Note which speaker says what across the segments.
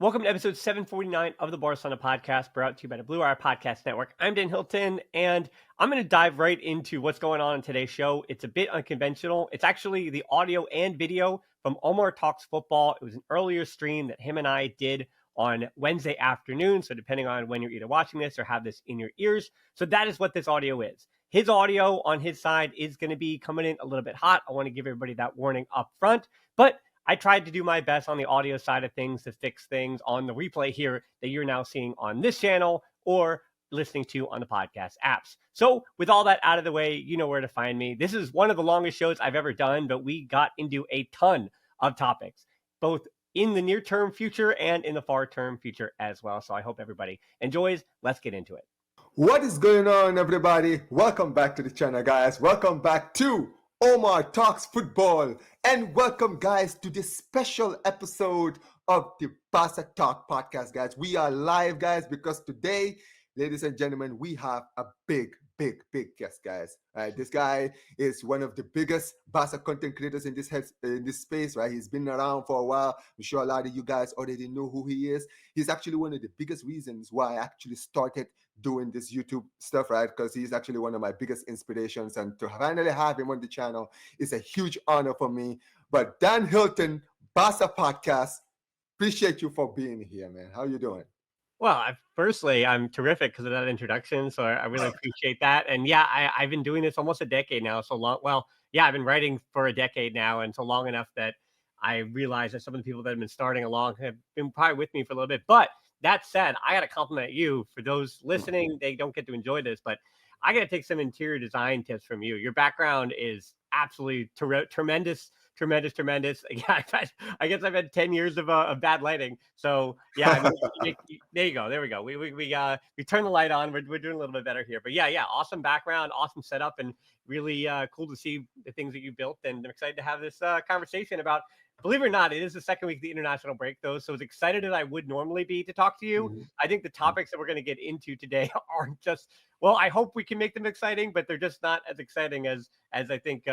Speaker 1: Welcome to episode 749 of the Barcelona podcast, brought to you by the Blue Wire Podcast Network. I'm Dan Hilton, and I'm going to dive right into what's going on in today's show. It's a bit unconventional. It's actually the audio and video from Omar Talks Football. It was an earlier stream that him and I did on Wednesday afternoon. So depending on when you're either watching this or have this in your ears. So that is what this audio is. His audio on his side is going to be coming in a little bit hot. I want to give everybody that warning up front, but I tried to do my best on the audio side of things to fix things on the replay here that you're now seeing on this channel or listening to on the podcast apps. So with all that out of the way, you know where to find me. This is one of the longest shows I've ever done, but we got into a ton of topics, both in the near-term future and in the far-term future as well. So I hope everybody enjoys. Let's get into it.
Speaker 2: What is going on, everybody? Welcome back to the channel, guys. Welcome back to Omar Talks Football, and welcome, guys, to this special episode of the Barca Talk podcast, guys. We are live, guys, because today, ladies and gentlemen, we have a big guest, guys. This guy is one of the biggest Barca content creators in this space, right? He's been around for a while. I'm sure a lot of you guys already know who he is. He's actually one of the biggest reasons why I actually started doing this YouTube stuff, right? Because he's actually one of my biggest inspirations, and to finally have him on the channel is a huge honor for me. But Dan Hilton, Barca Podcast, appreciate you for being here, man. How you doing?
Speaker 1: Well, firstly, I'm terrific because of that introduction, so I really appreciate that. And yeah, I've been doing this almost a decade now, so long. Well, yeah, I've been writing for a decade now, and so long enough that I realize that some of the people that have been starting along have been probably with me for a little bit. But that said, I got to compliment you. For those listening, they don't get to enjoy this, but I got to take some interior design tips from you. Your background is absolutely tremendous. Yeah, I guess I've had 10 years of bad lighting. So yeah, I mean, there you go. There we go. We turn the light on. We're doing a little bit better here. But yeah, awesome background, awesome setup, and really cool to see the things that you built. And I'm excited to have this conversation about. Believe it or not, it is the second week of the international break, though. So as excited as I would normally be to talk to you, I think the topics that we're going to get into today aren't just, well, I hope we can make them exciting, but they're just not as exciting as I think,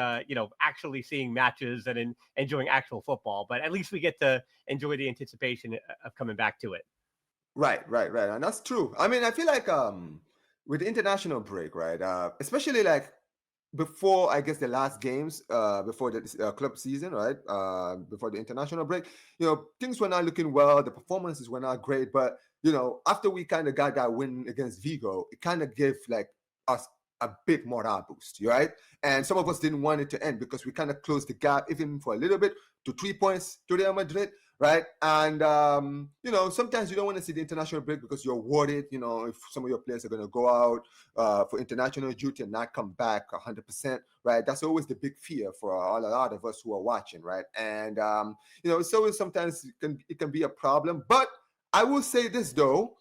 Speaker 1: actually seeing matches and enjoying actual football. But at least we get to enjoy the anticipation of coming back to it.
Speaker 2: Right. And that's true. I mean, I feel like with the international break, right, especially like before, I guess, the last games before the club season, right, before the international break, things were not looking well. The performances were not great, but after we kind of got that win against Vigo, it kind of gave like us a big morale boost, right? And some of us didn't want it to end because we kind of closed the gap even for a little bit to 3 points to Real Madrid, right? And sometimes you don't want to see the international break because you're worried, if some of your players are going to go out for international duty and not come back 100%, right? That's always the big fear for a lot of us who are watching, right? And it's always sometimes it can be a problem. But I will say this though,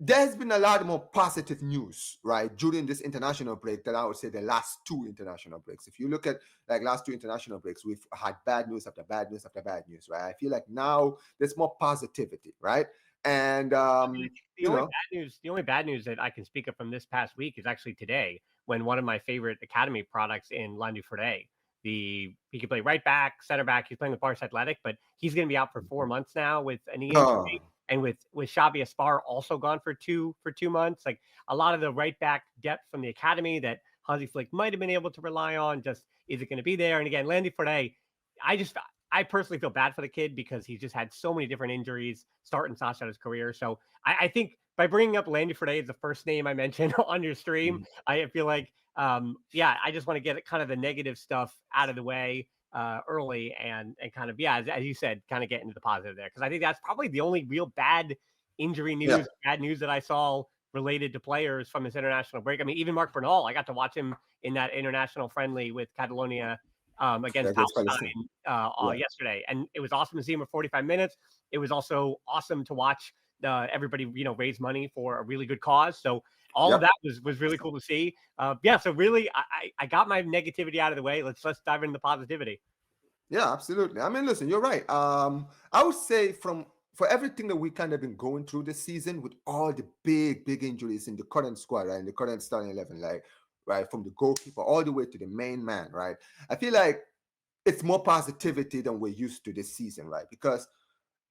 Speaker 2: there's been a lot more positive news, right, during this international break than I would say the last two international breaks. If you look at like last two international breaks, we've had bad news after bad news after bad news, right? I feel like now there's more positivity, right? And
Speaker 1: the only bad news that I can speak of from this past week is actually today, when one of my favorite academy products in Landufret, he can play right back, center back. He's playing with Barca Athletic, but he's going to be out for 4 months now with a knee injury. And with Xavi Aspar also gone for two months, like a lot of the right back depth from the academy that Hansi Flick might have been able to rely on, just isn't going to be there. And again, Landy Forte, I personally feel bad for the kid because he's just had so many different injuries starting and out his career. So I think by bringing up Landy Forte as the first name I mentioned on your stream, I feel like, I just want to get kind of the negative stuff out of the way early and kind of, as you said, kind of get into the positive there. Because I think that's probably the only real bad injury news, bad news that I saw related to players from this international break. I mean, even Marc Bernal, I got to watch him in that international friendly with Catalonia against Palestine yesterday. And it was awesome to see him for 45 minutes. It was also awesome to watch everybody, raise money for a really good cause. So all of that was really cool to see. So really, I got my negativity out of the way. Let's dive into the positivity.
Speaker 2: Yeah, absolutely. I mean, listen, you're right. I would say for everything that we kind of been going through this season with all the big injuries in the current squad, right, in the current starting 11, like, right, from the goalkeeper all the way to the main man, right, I feel like it's more positivity than we're used to this season, right? Because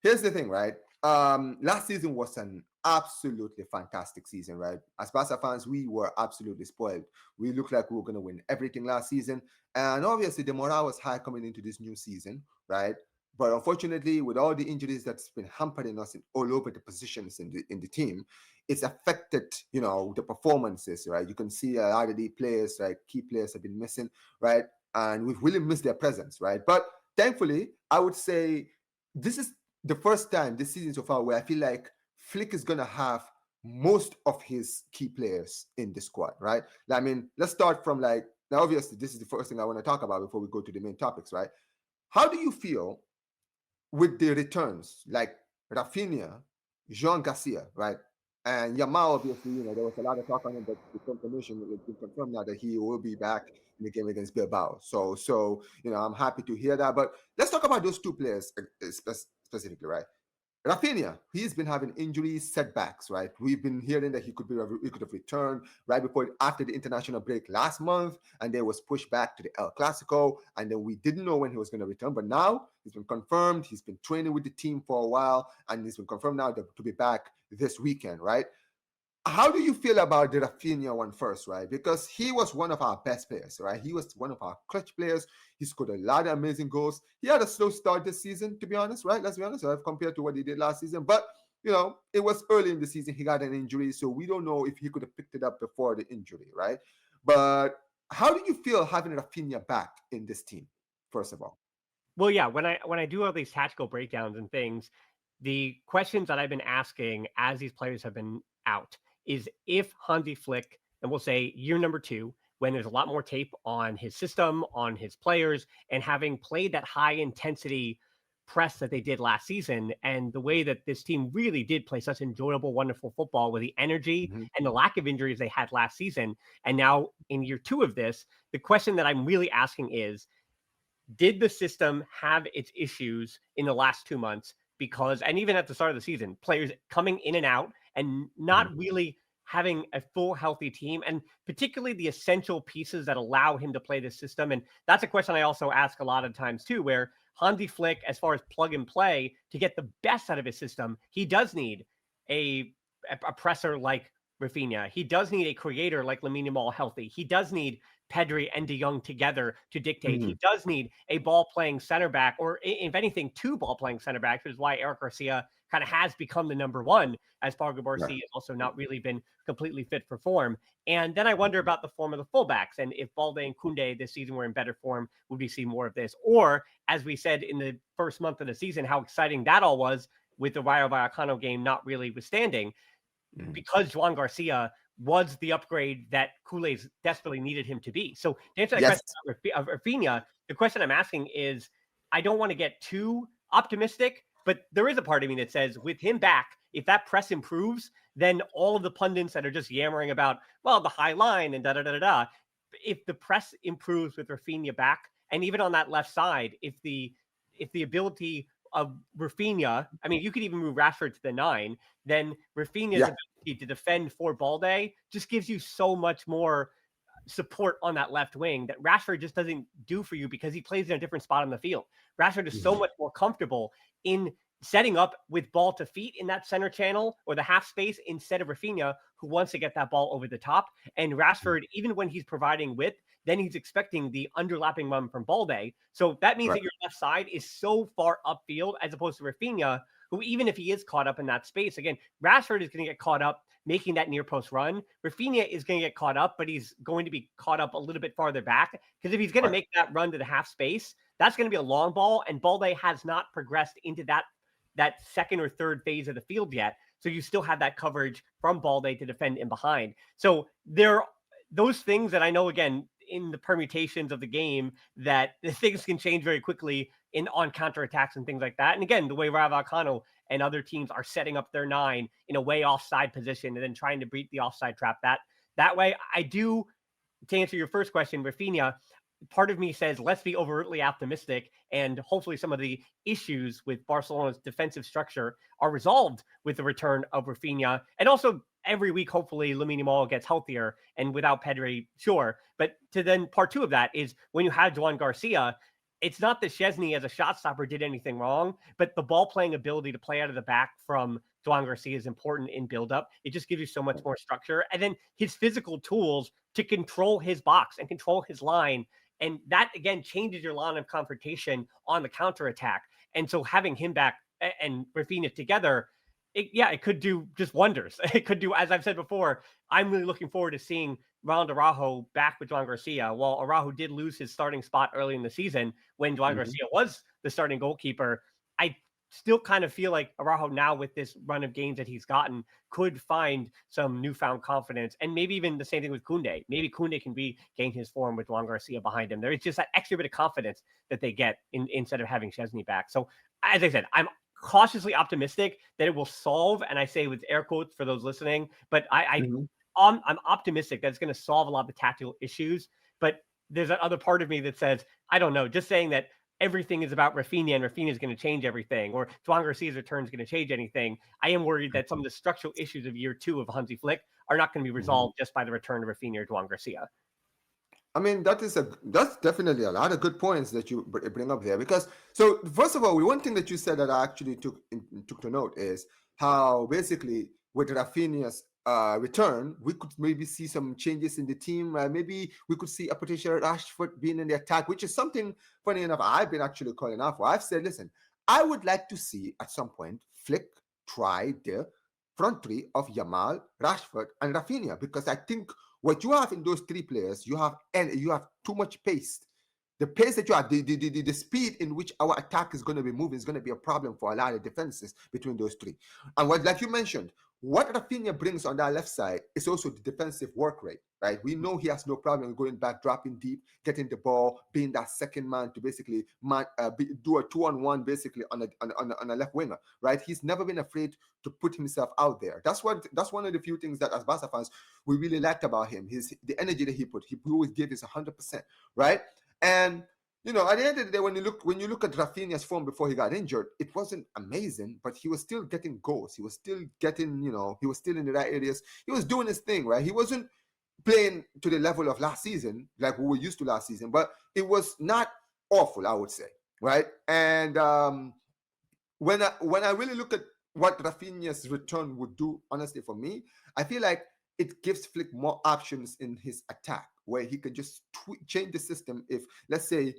Speaker 2: here's the thing, right? last season was an absolutely fantastic season, right? As Barca fans, we were absolutely spoiled. We looked like we were going to win everything last season. And obviously, the morale was high coming into this new season, right? But unfortunately, with all the injuries that's been hampering us all over the positions in the team, it's affected, the performances, right? You can see a lot of the players, like key players, have been missing, right? And we've really missed their presence, right? But thankfully, I would say this is the first time this season so far where I feel like Flick is gonna have most of his key players in the squad, right? I mean, let's start from now. Obviously, this is the first thing I want to talk about before we go to the main topics, right? How do you feel with the returns like Raphinha, Joan Garcia, right? And Yamal, obviously, there was a lot of talk on it, but the confirmation has been confirmed now that he will be back in the game against Bilbao. So I'm happy to hear that. But let's talk about those two players specifically, right? Raphinha, he's been having injuries, setbacks, right? We've been hearing that he could have returned right after the international break last month, and then was pushed back to the El Clasico, and then we didn't know when he was going to return. But now he's been confirmed. He's been training with the team for a while, and he's been confirmed now to be back this weekend, right? How do you feel about the Raphinha one first, right? Because he was one of our best players, right? He was one of our clutch players. He scored a lot of amazing goals. He had a slow start this season, to be honest, right? Let's be honest, right? Compared to what he did last season. But, it was early in the season. He got an injury, so we don't know if he could have picked it up before the injury, right? But how do you feel having Raphinha back in this team, first of all?
Speaker 1: Well, yeah, when I do all these tactical breakdowns and things, the questions that I've been asking as these players have been out is if Hansi Flick, and we'll say year number 2, when there's a lot more tape on his system, on his players, and having played that high intensity press that they did last season, and the way that this team really did play such enjoyable, wonderful football with the energy
Speaker 2: Mm-hmm.
Speaker 1: and the lack of injuries they had last season. And now in year 2 of this, the question that I'm really asking is, did the system have its issues in the last 2 months? Because, and even at the start of the season, players coming in and out and not really having a full healthy team, and particularly the essential pieces that allow him to play this system. And that's a question I also ask a lot of times too, where Hansi Flick, as far as plug and play, to get the best out of his system, he does need a presser like Raphinha. He does need a creator like Lamine Yamal healthy. He does need Pedri and De Jong together to dictate.
Speaker 2: Mm-hmm.
Speaker 1: He does need a ball-playing center back, or if anything, 2 ball-playing center backs, which is why Eric Garcia kind of has become the number 1, as Pau Barcia has also not really been completely fit for form. And then I wonder about the form of the fullbacks, and if Balde and Koundé this season were in better form, would we see more of this? Or, as we said in the first month of the season, how exciting that all was with the Rayo Vallecano game not really withstanding, because Joan Garcia was the upgrade that Kool-Aid's desperately needed him to be. So to answer that
Speaker 2: Yes.
Speaker 1: question of Raphinha, the question I'm asking is, I don't want to get too optimistic, but there is a part of me that says with him back, if that press improves, then all of the pundits that are just yammering about, well, the high line and da-da-da-da-da, if the press improves with Raphinha back, and even on that left side, if the ability of Raphinha, I mean, you could even move Rashford to the 9, then Raphinha's ability to defend for Balde just gives you so much more support on that left wing that Rashford just doesn't do for you, because he plays in a different spot on the field. Rashford is so much more comfortable in setting up with ball to feet in that center channel or the half space instead of Raphinha, who wants to get that ball over the top. And Rashford, even when he's providing width, then he's expecting the underlapping run from Balde. So that means that your left side is so far upfield, as opposed to Raphinha, who, even if he is caught up in that space, again, Rashford is going to get caught up making that near post run. Raphinha is going to get caught up, but he's going to be caught up a little bit farther back, because if he's going to make that run to the half space, that's going to be a long ball, and Balde has not progressed into that second or third phase of the field yet. So you still have that coverage from Balde to defend in behind. So there are those things that I know, again, in the permutations of the game, that the things can change very quickly on counterattacks and things like that. And again, the way Rayo Vallecano and other teams are setting up their 9 in a way offside position and then trying to beat the offside trap that way. I do, to answer your first question, Raphinha, part of me says, let's be overtly optimistic, and hopefully some of the issues with Barcelona's defensive structure are resolved with the return of Raphinha. And also, every week, hopefully, Lamine Yamal gets healthier, and without Pedri, sure. But to then part 2 of that is, when you have Joan Garcia, it's not that Szczesny as a shot stopper did anything wrong, but the ball playing ability to play out of the back from Joan Garcia is important in build-up. It just gives you so much more structure. And then his physical tools to control his box and control his line. And that, again, changes your line of confrontation on the counterattack. And so having him back and Raphinha together, it could do just wonders. It could do, as I've said before, I'm really looking forward to seeing Ronald Araujo back with Joan Garcia. While Araujo did lose his starting spot early in the season when Joan Garcia was the starting goalkeeper, I still kind of feel like Araujo now, with this run of games that he's gotten, could find some newfound confidence. And maybe even the same thing with Koundé. Maybe Koundé can regain his form with Joan Garcia behind him. There is just that extra bit of confidence that they get instead of having Szczesny back. So, as I said, I'm cautiously optimistic that it will solve, and I say with air quotes for those listening, but I'm optimistic that it's going to solve a lot of the tactical issues. But there's that other part of me that says, I don't know, just saying that everything is about Raphinha and Raphinha is going to change everything, or Joan Garcia's return is going to change anything. I am worried that some of the structural issues of year 2 of Hansi Flick are not going to be resolved just by the return of Raphinha or Joan Garcia.
Speaker 2: I mean, that's definitely a lot of good points that you bring up there. Because, so first of all, one thing that you said that I actually took to note is how basically with Raphinha's return, we could maybe see some changes in the team. Maybe we could see a potential Rashford being in the attack, which is something, funny enough, I've been actually calling out for. I've said, listen, I would like to see at some point Flick try the front three of Yamal, Rashford, and Raphinha, because I think what you have in those three players, you have too much pace. The pace that you have, the speed in which our attack is going to be moving is going to be a problem for a lot of defenses between those three. And what, like you mentioned, what Raphinha brings on that left side is also the defensive work rate, right? We know he has no problem going back, dropping deep, getting the ball, being that second man to basically do a 2-on-1 basically on a left winger, right? He's never been afraid to put himself out there. That's one of the few things that as Barca fans we really liked about him. The energy that he put. He always gave his 100%, right? And at the end of the day, when you look at Raphinha's form before he got injured, it wasn't amazing, but he was still getting goals. He was still getting, he was still in the right areas. He was doing his thing, right? He wasn't playing to the level of last season, like we were used to last season, but it was not awful, I would say, right? And when I really look at what Raphinha's return would do, honestly, for me, I feel like it gives Flick more options in his attack, where he can just change the system. If, let's say,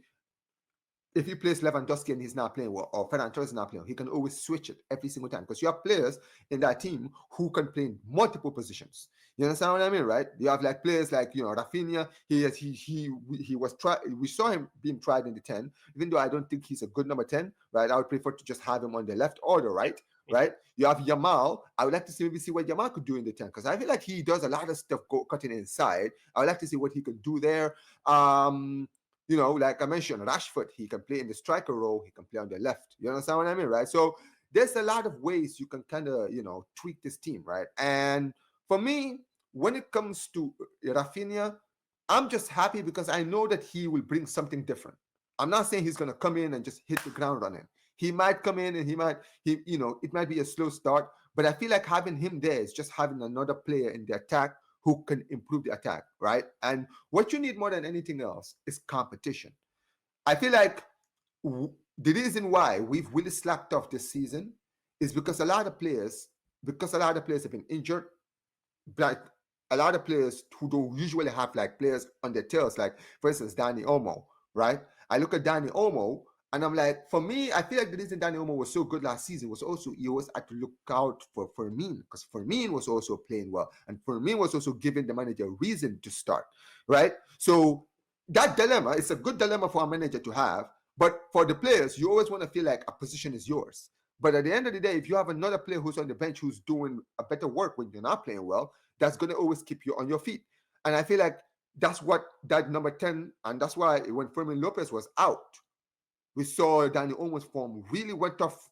Speaker 2: if he plays Lewandowski and he's not playing well, or Ferran Torres is not playing, he can always switch it every single time, because you have players in that team who can play in multiple positions. You understand what I mean, right? You have like players like Raphinha. He was tried. We saw him being tried in the 10, even though I don't think he's a good number 10, right? I would prefer to just have him on the left or the right. Right, you have Yamal. I would like to see what Yamal could do in the 10, because I feel like he does a lot of stuff cutting inside. I would like to see what he could do there. Like I mentioned, Rashford, he can play in the striker role. He can play on the left. You understand what I mean, right? So there's a lot of ways you can kind of tweak this team, right? And for me, when it comes to Raphinha, I'm just happy because I know that he will bring something different. I'm not saying he's going to come in and just hit the ground running. He might come in and it might be a slow start, but I feel like having him there is just having another player in the attack who can improve the attack, right? And what you need more than anything else is competition. I feel like the reason why we've really slacked off this season is because a lot of players have been injured, like a lot of players who don't usually have like players on their tails, like for instance, Dani Olmo, right? I look at Dani Olmo, and I'm like, for me, I feel like the reason Dani Olmo was so good last season was also he always had to look out for Firmino, because Firmino was also playing well, and Firmino was also giving the manager a reason to start, right? So that dilemma, it's a good dilemma for a manager to have, but for the players, you always want to feel like a position is yours. But at the end of the day, if you have another player who's on the bench who's doing a better work when you're not playing well, that's going to always keep you on your feet. And I feel like that's what that number 10, and that's why when Fermin Lopez was out, we saw Dani Olmo's form really went off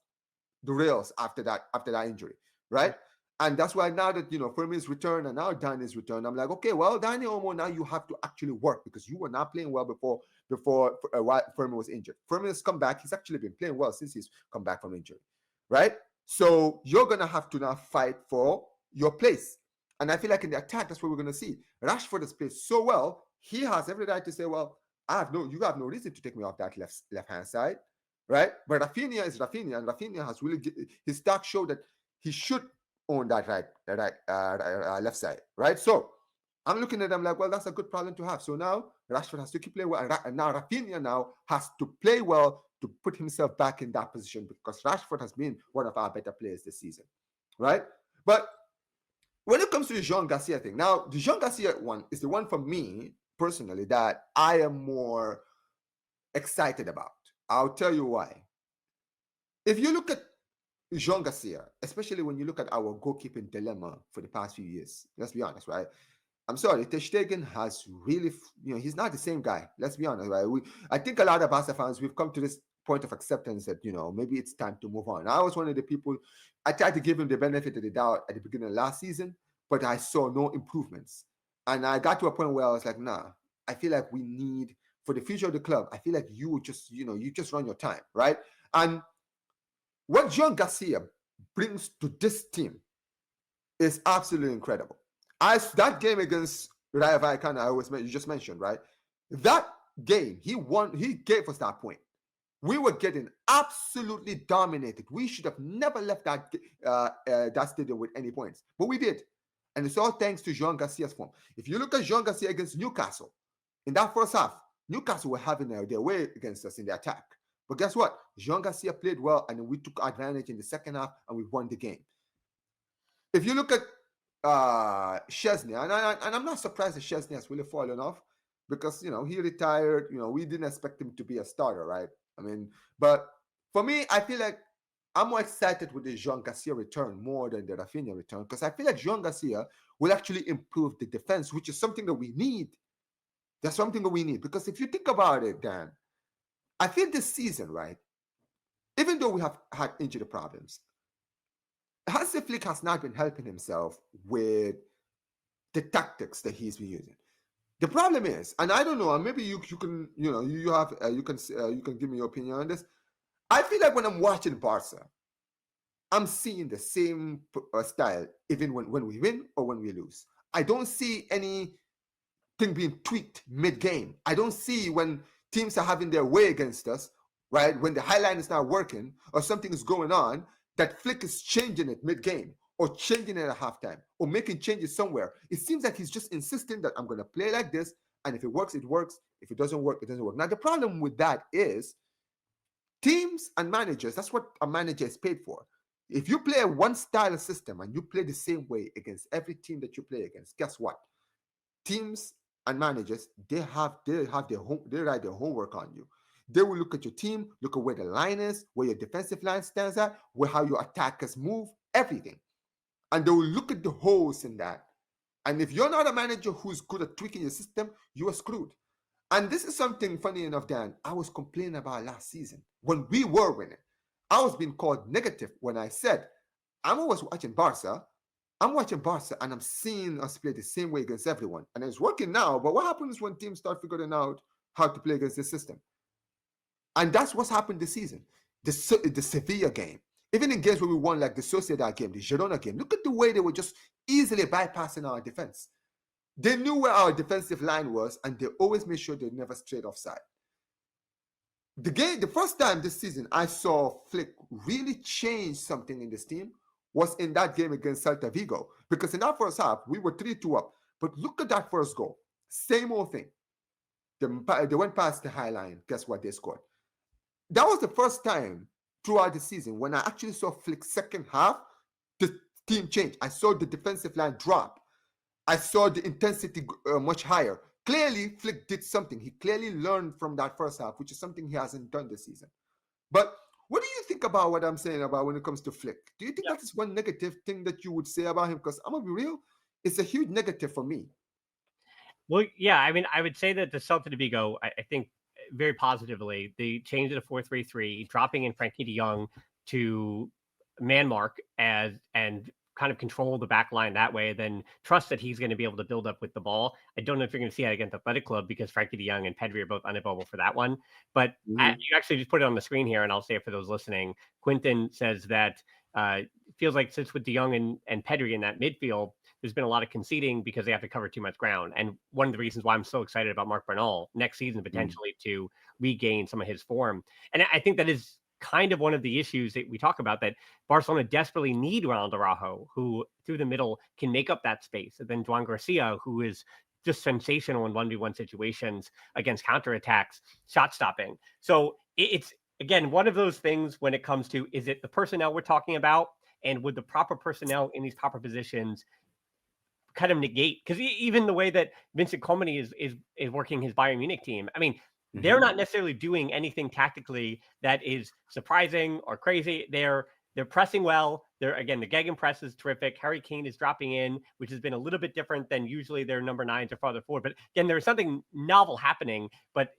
Speaker 2: the rails after that injury, right? And that's why now that Fermin's returned and now Dani's returned, I'm like, okay, well, Dani Olmo, now you have to actually work, because you were not playing well before Fermin was injured. Fermin has come back; he's actually been playing well since he's come back from injury, right? So you're gonna have to now fight for your place. And I feel like in the attack, that's what we're gonna see. Rashford has played so well; he has every right to say, well, you have no reason to take me off that left hand side, right? But Raphinha is Raphinha, and Raphinha has really his stats show that he should own that left side, right? So I'm looking at them like, well, that's a good problem to have. So now Rashford has to keep playing well, and now Raphinha now has to play well to put himself back in that position, because Rashford has been one of our better players this season, right? But when it comes to the Joan Garcia thing, now the Joan Garcia one is the one for me personally that I am more excited about. I'll tell you why. If you look at Joan Garcia, especially when you look at our goalkeeping dilemma for the past few years, let's be honest, right? I'm sorry, Ter Stegen has really, he's not the same guy. Let's be honest, right? I think a lot of Barca fans, we've come to this point of acceptance that, maybe it's time to move on. I was one of the people, I tried to give him the benefit of the doubt at the beginning of last season, but I saw no improvements. And I got to a point where I was like, nah, I feel like we need, for the future of the club, I feel like you just run your time, right? And what Joan Garcia brings to this team is absolutely incredible. As that game against Rayo Vallecano, you just mentioned, right? That game, he won. He gave us that point. We were getting absolutely dominated. We should have never left that stadium with any points, but we did, and it's all thanks to Joan Garcia's form. If you look at Joan Garcia against Newcastle in that first half, Newcastle were having their way against us in the attack. But guess what? Joan Garcia played well, and we took advantage in the second half, and we won the game. If you look at Chesney, and I'm not surprised that Chesney has really fallen off, because he retired. We didn't expect him to be a starter, right? I mean, but for me, I feel like I'm more excited with the Joan Garcia return more than the Raphinha return, because I feel like Joan Garcia will actually improve the defense, which is something that we need. That's something that we need, because if you think about it, Dan, I feel this season, right, even though we have had injury problems, Hansi Flick has not been helping himself with the tactics that he's been using. The problem is, and I don't know, and maybe you can you can give me your opinion on this. I feel like when I'm watching Barca, I'm seeing the same style even when we win or when we lose. I don't see anything being tweaked mid-game. I don't see when teams are having their way against us, right? When the highline is not working or something is going on, that Flick is changing it mid-game or changing it at halftime or making changes somewhere. It seems like he's just insisting that I'm going to play like this, and if it works, it works. If it doesn't work, it doesn't work. Now, the problem with that is teams and managers, that's what a manager is paid for. If you play a one-style system and you play the same way against every team that you play against, guess what? Teams and managers, they write their homework on you. They will look at your team, look at where the line is, where your defensive line stands at, how your attackers move, everything. And they will look at the holes in that. And if you're not a manager who's good at tweaking your system, you are screwed. And this is something funny enough, Dan, I was complaining about last season when we were winning. I was being called negative when I said, I'm always watching Barca. I'm watching Barca and I'm seeing us play the same way against everyone. And it's working now. But what happens when teams start figuring out how to play against this system? And that's what's happened this season. The Sevilla game, even in games where we won, like the Sociedad game, the Girona game, look at the way they were just easily bypassing our defense. They knew where our defensive line was, and they always made sure they never strayed offside. The first time this season I saw Flick really change something in this team was in that game against Celta Vigo. Because in that first half, we were 3-2 up. But look at that first goal. Same old thing. They went past the high line. Guess what? They scored. That was the first time throughout the season when I actually saw Flick's second half, the team change. I saw the defensive line drop. I saw the intensity much higher. Clearly, Flick did something. He clearly learned from that first half, which is something he hasn't done this season. But what do you think about what I'm saying about when it comes to Flick? Do you think that is one negative thing that you would say about him? Because I'm going to be real, it's a huge negative for me.
Speaker 1: Well, yeah, I mean, I would say that the Celta de Vigo, I think very positively, they changed it to 4-3-3, dropping in Frankie de Jong to man mark and kind of control the back line that way, then trust that he's going to be able to build up with the ball. I don't know if you're going to see that against Athletic Club because Frankie de Jong and Pedri are both unavailable for that one. But you actually just put it on the screen here, and I'll say it for those listening. Quinton says that feels like since with De Jong and Pedri in that midfield, there's been a lot of conceding because they have to cover too much ground. And one of the reasons why I'm so excited about Marc Bernal next season, potentially to regain some of his form. And I think that is kind of one of the issues that we talk about, that Barcelona desperately need Ronald Araujo, who through the middle can make up that space. And then Joan Garcia, who is just sensational in 1v1 situations against counterattacks, shot stopping. So it's, again, one of those things when it comes to, is it the personnel we're talking about? And would the proper personnel in these proper positions kind of negate? Because even the way that Vincent Kompany is working his Bayern Munich team, I mean, they're not necessarily doing anything tactically that is surprising or crazy. They're pressing well. The gegenpress is terrific. Harry Kane is dropping in, which has been a little bit different than usually their number 9s or farther forward. But again, there's something novel happening, but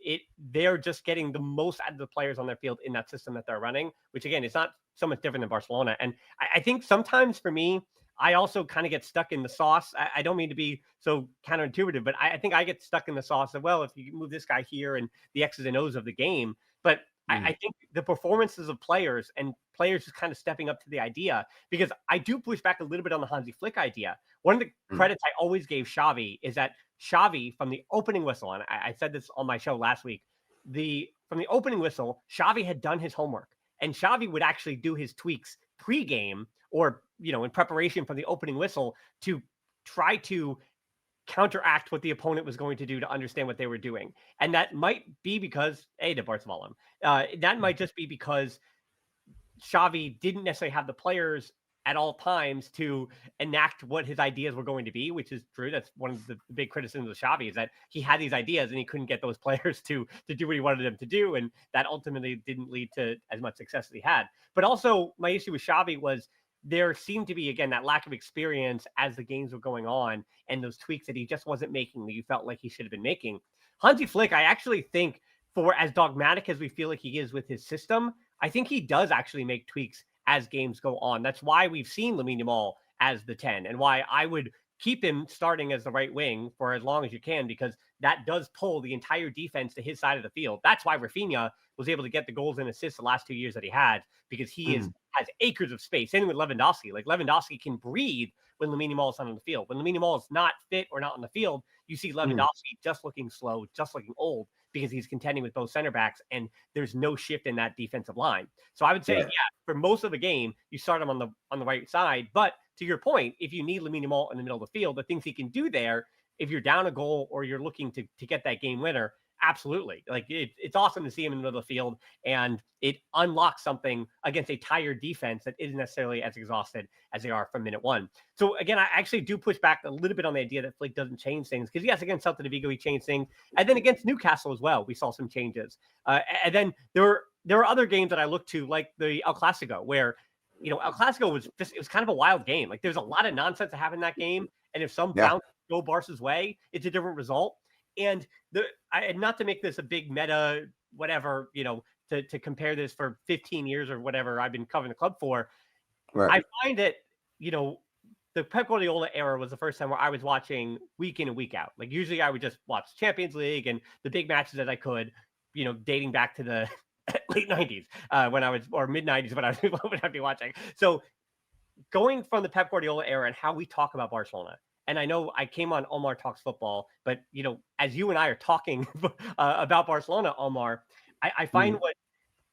Speaker 1: they're just getting the most out of the players on their field in that system that they're running, which again, is not so much different than Barcelona. And I think sometimes for me, I also kind of get stuck in the sauce. I don't mean to be so counterintuitive, but I think I get stuck in the sauce of, well, if you move this guy here and the X's and O's of the game. But I think the performances of players and players just kind of stepping up to the idea, because I do push back a little bit on the Hansi Flick idea. One of the credits I always gave Xavi is that Xavi, from the opening whistle, and I said this on my show last week, from the opening whistle, Xavi had done his homework, and Xavi would actually do his tweaks pre-game or, in preparation for the opening whistle to try to counteract what the opponent was going to do to understand what they were doing. And that might be because, the Barcelona, that might just be because Xavi didn't necessarily have the players at all times to enact what his ideas were going to be, which is true. That's one of the big criticisms of Xavi, is that he had these ideas and he couldn't get those players to do what he wanted them to do. And that ultimately didn't lead to as much success as he had. But also my issue with Xavi was there seemed to be, again, that lack of experience as the games were going on, and those tweaks that he just wasn't making that you felt like he should have been making. Hansi Flick, I actually think, for as dogmatic as we feel like he is with his system, I think he does actually make tweaks as games go on. That's why we've seen Lamine Yamal as the 10, and why I would keep him starting as the right wing for as long as you can, because that does pull the entire defense to his side of the field. That's why Raphinha was able to get the goals and assists the last 2 years that he had, because he has acres of space. Same with Lewandowski. Like, Lewandowski can breathe when Lamine Yamal is not on the field. When Lamine Yamal is not fit or not on the field, you see Lewandowski just looking slow, just looking old, because he's contending with both center backs, and there's no shift in that defensive line. So I would say, for most of the game, you start him on the right side. But to your point, if you need Lamine Yamal in the middle of the field, the things he can do there, if you're down a goal or you're looking to get that game winner, absolutely. Like, it's awesome to see him in the middle of the field, and it unlocks something against a tired defense that isn't necessarily as exhausted as they are from minute one. So again, I actually do push back a little bit on the idea that Flick doesn't change things, because yes, against Celta de Vigo he changed things, and then against Newcastle as well we saw some changes. And then there are other games that I look to, like the El Clasico, where El Clasico was kind of a wild game. Like, there's a lot of nonsense that happened in that game, and if some bounce go Barca's way, it's a different result. And not to make this a big meta, whatever, to compare this for 15 years or whatever I've been covering the club for. Right. I find that, the Pep Guardiola era was the first time where I was watching week in and week out. Like, usually I would just watch Champions League and the big matches that I could, dating back to the late 90s or mid 90s when I'd be watching. So going from the Pep Guardiola era and how we talk about Barcelona, and I know I came on Omar Talks Football, but, as you and I are talking about Barcelona, Omar, I find what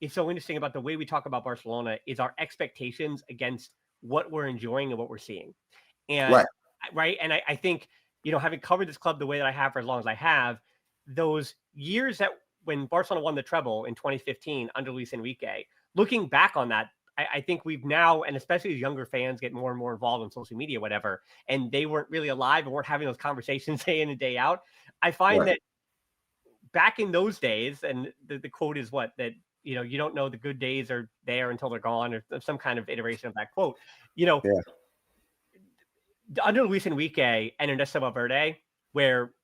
Speaker 1: is so interesting about the way we talk about Barcelona is our expectations against what we're enjoying and what we're seeing. And right. And I think, having covered this club the way that I have for as long as I have, those years that when Barcelona won the treble in 2015 under Luis Enrique, looking back on that, I think we've now, and especially as younger fans get more and more involved in social media, whatever, and they weren't really alive and weren't having those conversations day in and day out. I find that back in those days, and the quote is that, you don't know the good days are there until they're gone, or some kind of iteration of that quote, under Luis Enrique and Ernesto Valverde, where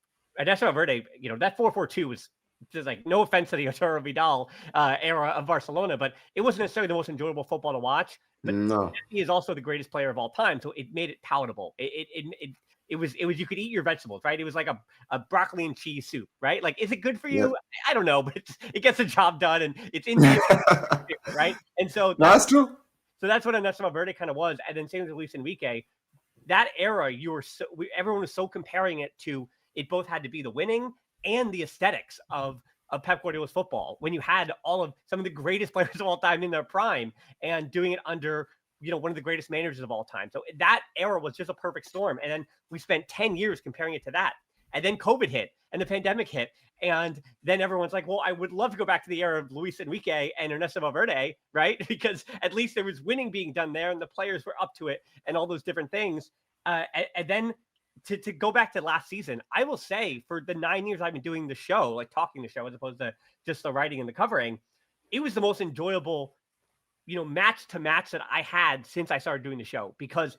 Speaker 1: Ernesto Valverde, that 4-4-2 was just, like, no offense to the Arturo Vidal era of Barcelona, but it wasn't necessarily the most enjoyable football to watch. But he is also the greatest player of all time, so it made it palatable. It was you could eat your vegetables, right? It was like a broccoli and cheese soup, right? Like, is it good for you? I don't know, but it gets the job done, and it's Indian, right? And so
Speaker 2: that's true.
Speaker 1: So that's what Ernesto Valverde kind of was. And then same with Luis Enrique. That era, everyone was so comparing it to, it both had to be the winning and the aesthetics of Pep Guardiola's football, when you had all of some of the greatest players of all time in their prime and doing it under, one of the greatest managers of all time. So that era was just a perfect storm. And then we spent 10 years comparing it to that. And then COVID hit and the pandemic hit. And then everyone's like, well, I would love to go back to the era of Luis Enrique and Ernesto Valverde, right? Because at least there was winning being done there and the players were up to it and all those different things. And then to go back to last season, I will say for the 9 years I've been doing the show, like talking the show, as opposed to just the writing and the covering, it was the most enjoyable, match to match that I had since I started doing the show, because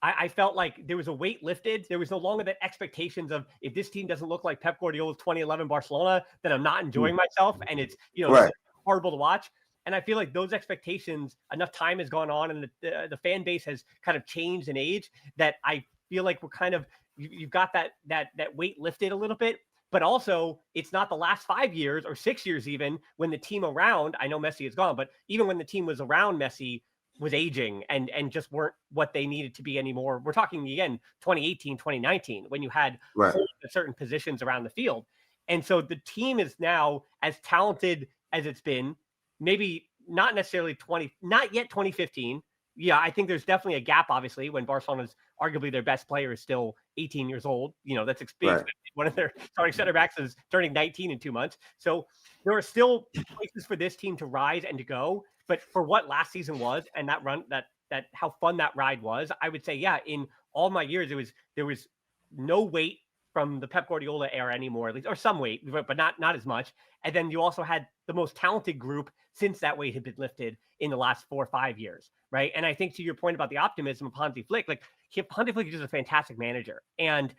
Speaker 1: I felt like there was a weight lifted. There was no longer that expectations of, if this team doesn't look like Pep Guardiola's 2011 Barcelona, then I'm not enjoying myself. And it's,
Speaker 2: right.
Speaker 1: horrible to watch. And I feel like those expectations, enough time has gone on and the fan base has kind of changed in age, that I feel like we're kind of, you've got that weight lifted a little bit. But also, it's not the last 5 years or 6 years even, when the team around, I know Messi is gone, but even when the team was around Messi was aging and just weren't what they needed to be anymore. We're talking, again, 2018, 2019, when you had certain positions around the field. And so the team is now as talented as it's been, maybe not necessarily not yet 2015. Yeah, I think there's definitely a gap, obviously, when Barcelona's arguably their best player is still 18 years old. That's experience. Right. One of their starting center backs is turning 19 in 2 months. So there are still places for this team to rise and to go. But for what last season was, and that run, that how fun that ride was, I would say, yeah, in all my years, there was no weight from the Pep Guardiola era anymore, at least, or some weight, but not as much. And then you also had the most talented group since that weight had been lifted in the last 4 or 5 years, right? And I think to your point about the optimism of Hansi Flick, like Hansi Flick is just a fantastic manager. And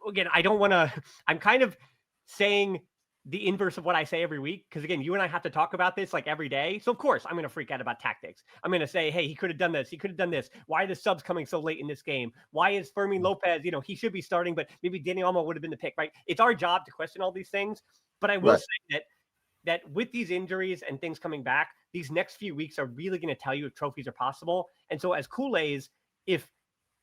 Speaker 1: again, I'm kind of saying the inverse of what I say every week, because again, you and I have to talk about this like every day. So of course I'm going to freak out about tactics. I'm going to say, hey, he could have done this. He could have done this. Why are the subs coming so late in this game? Why is Fermin Lopez, he should be starting, but maybe Dani Olmo would have been the pick, right? It's our job to question all these things. But I will say that with these injuries and things coming back, these next few weeks are really going to tell you if trophies are possible. And so as Kool-Aids, if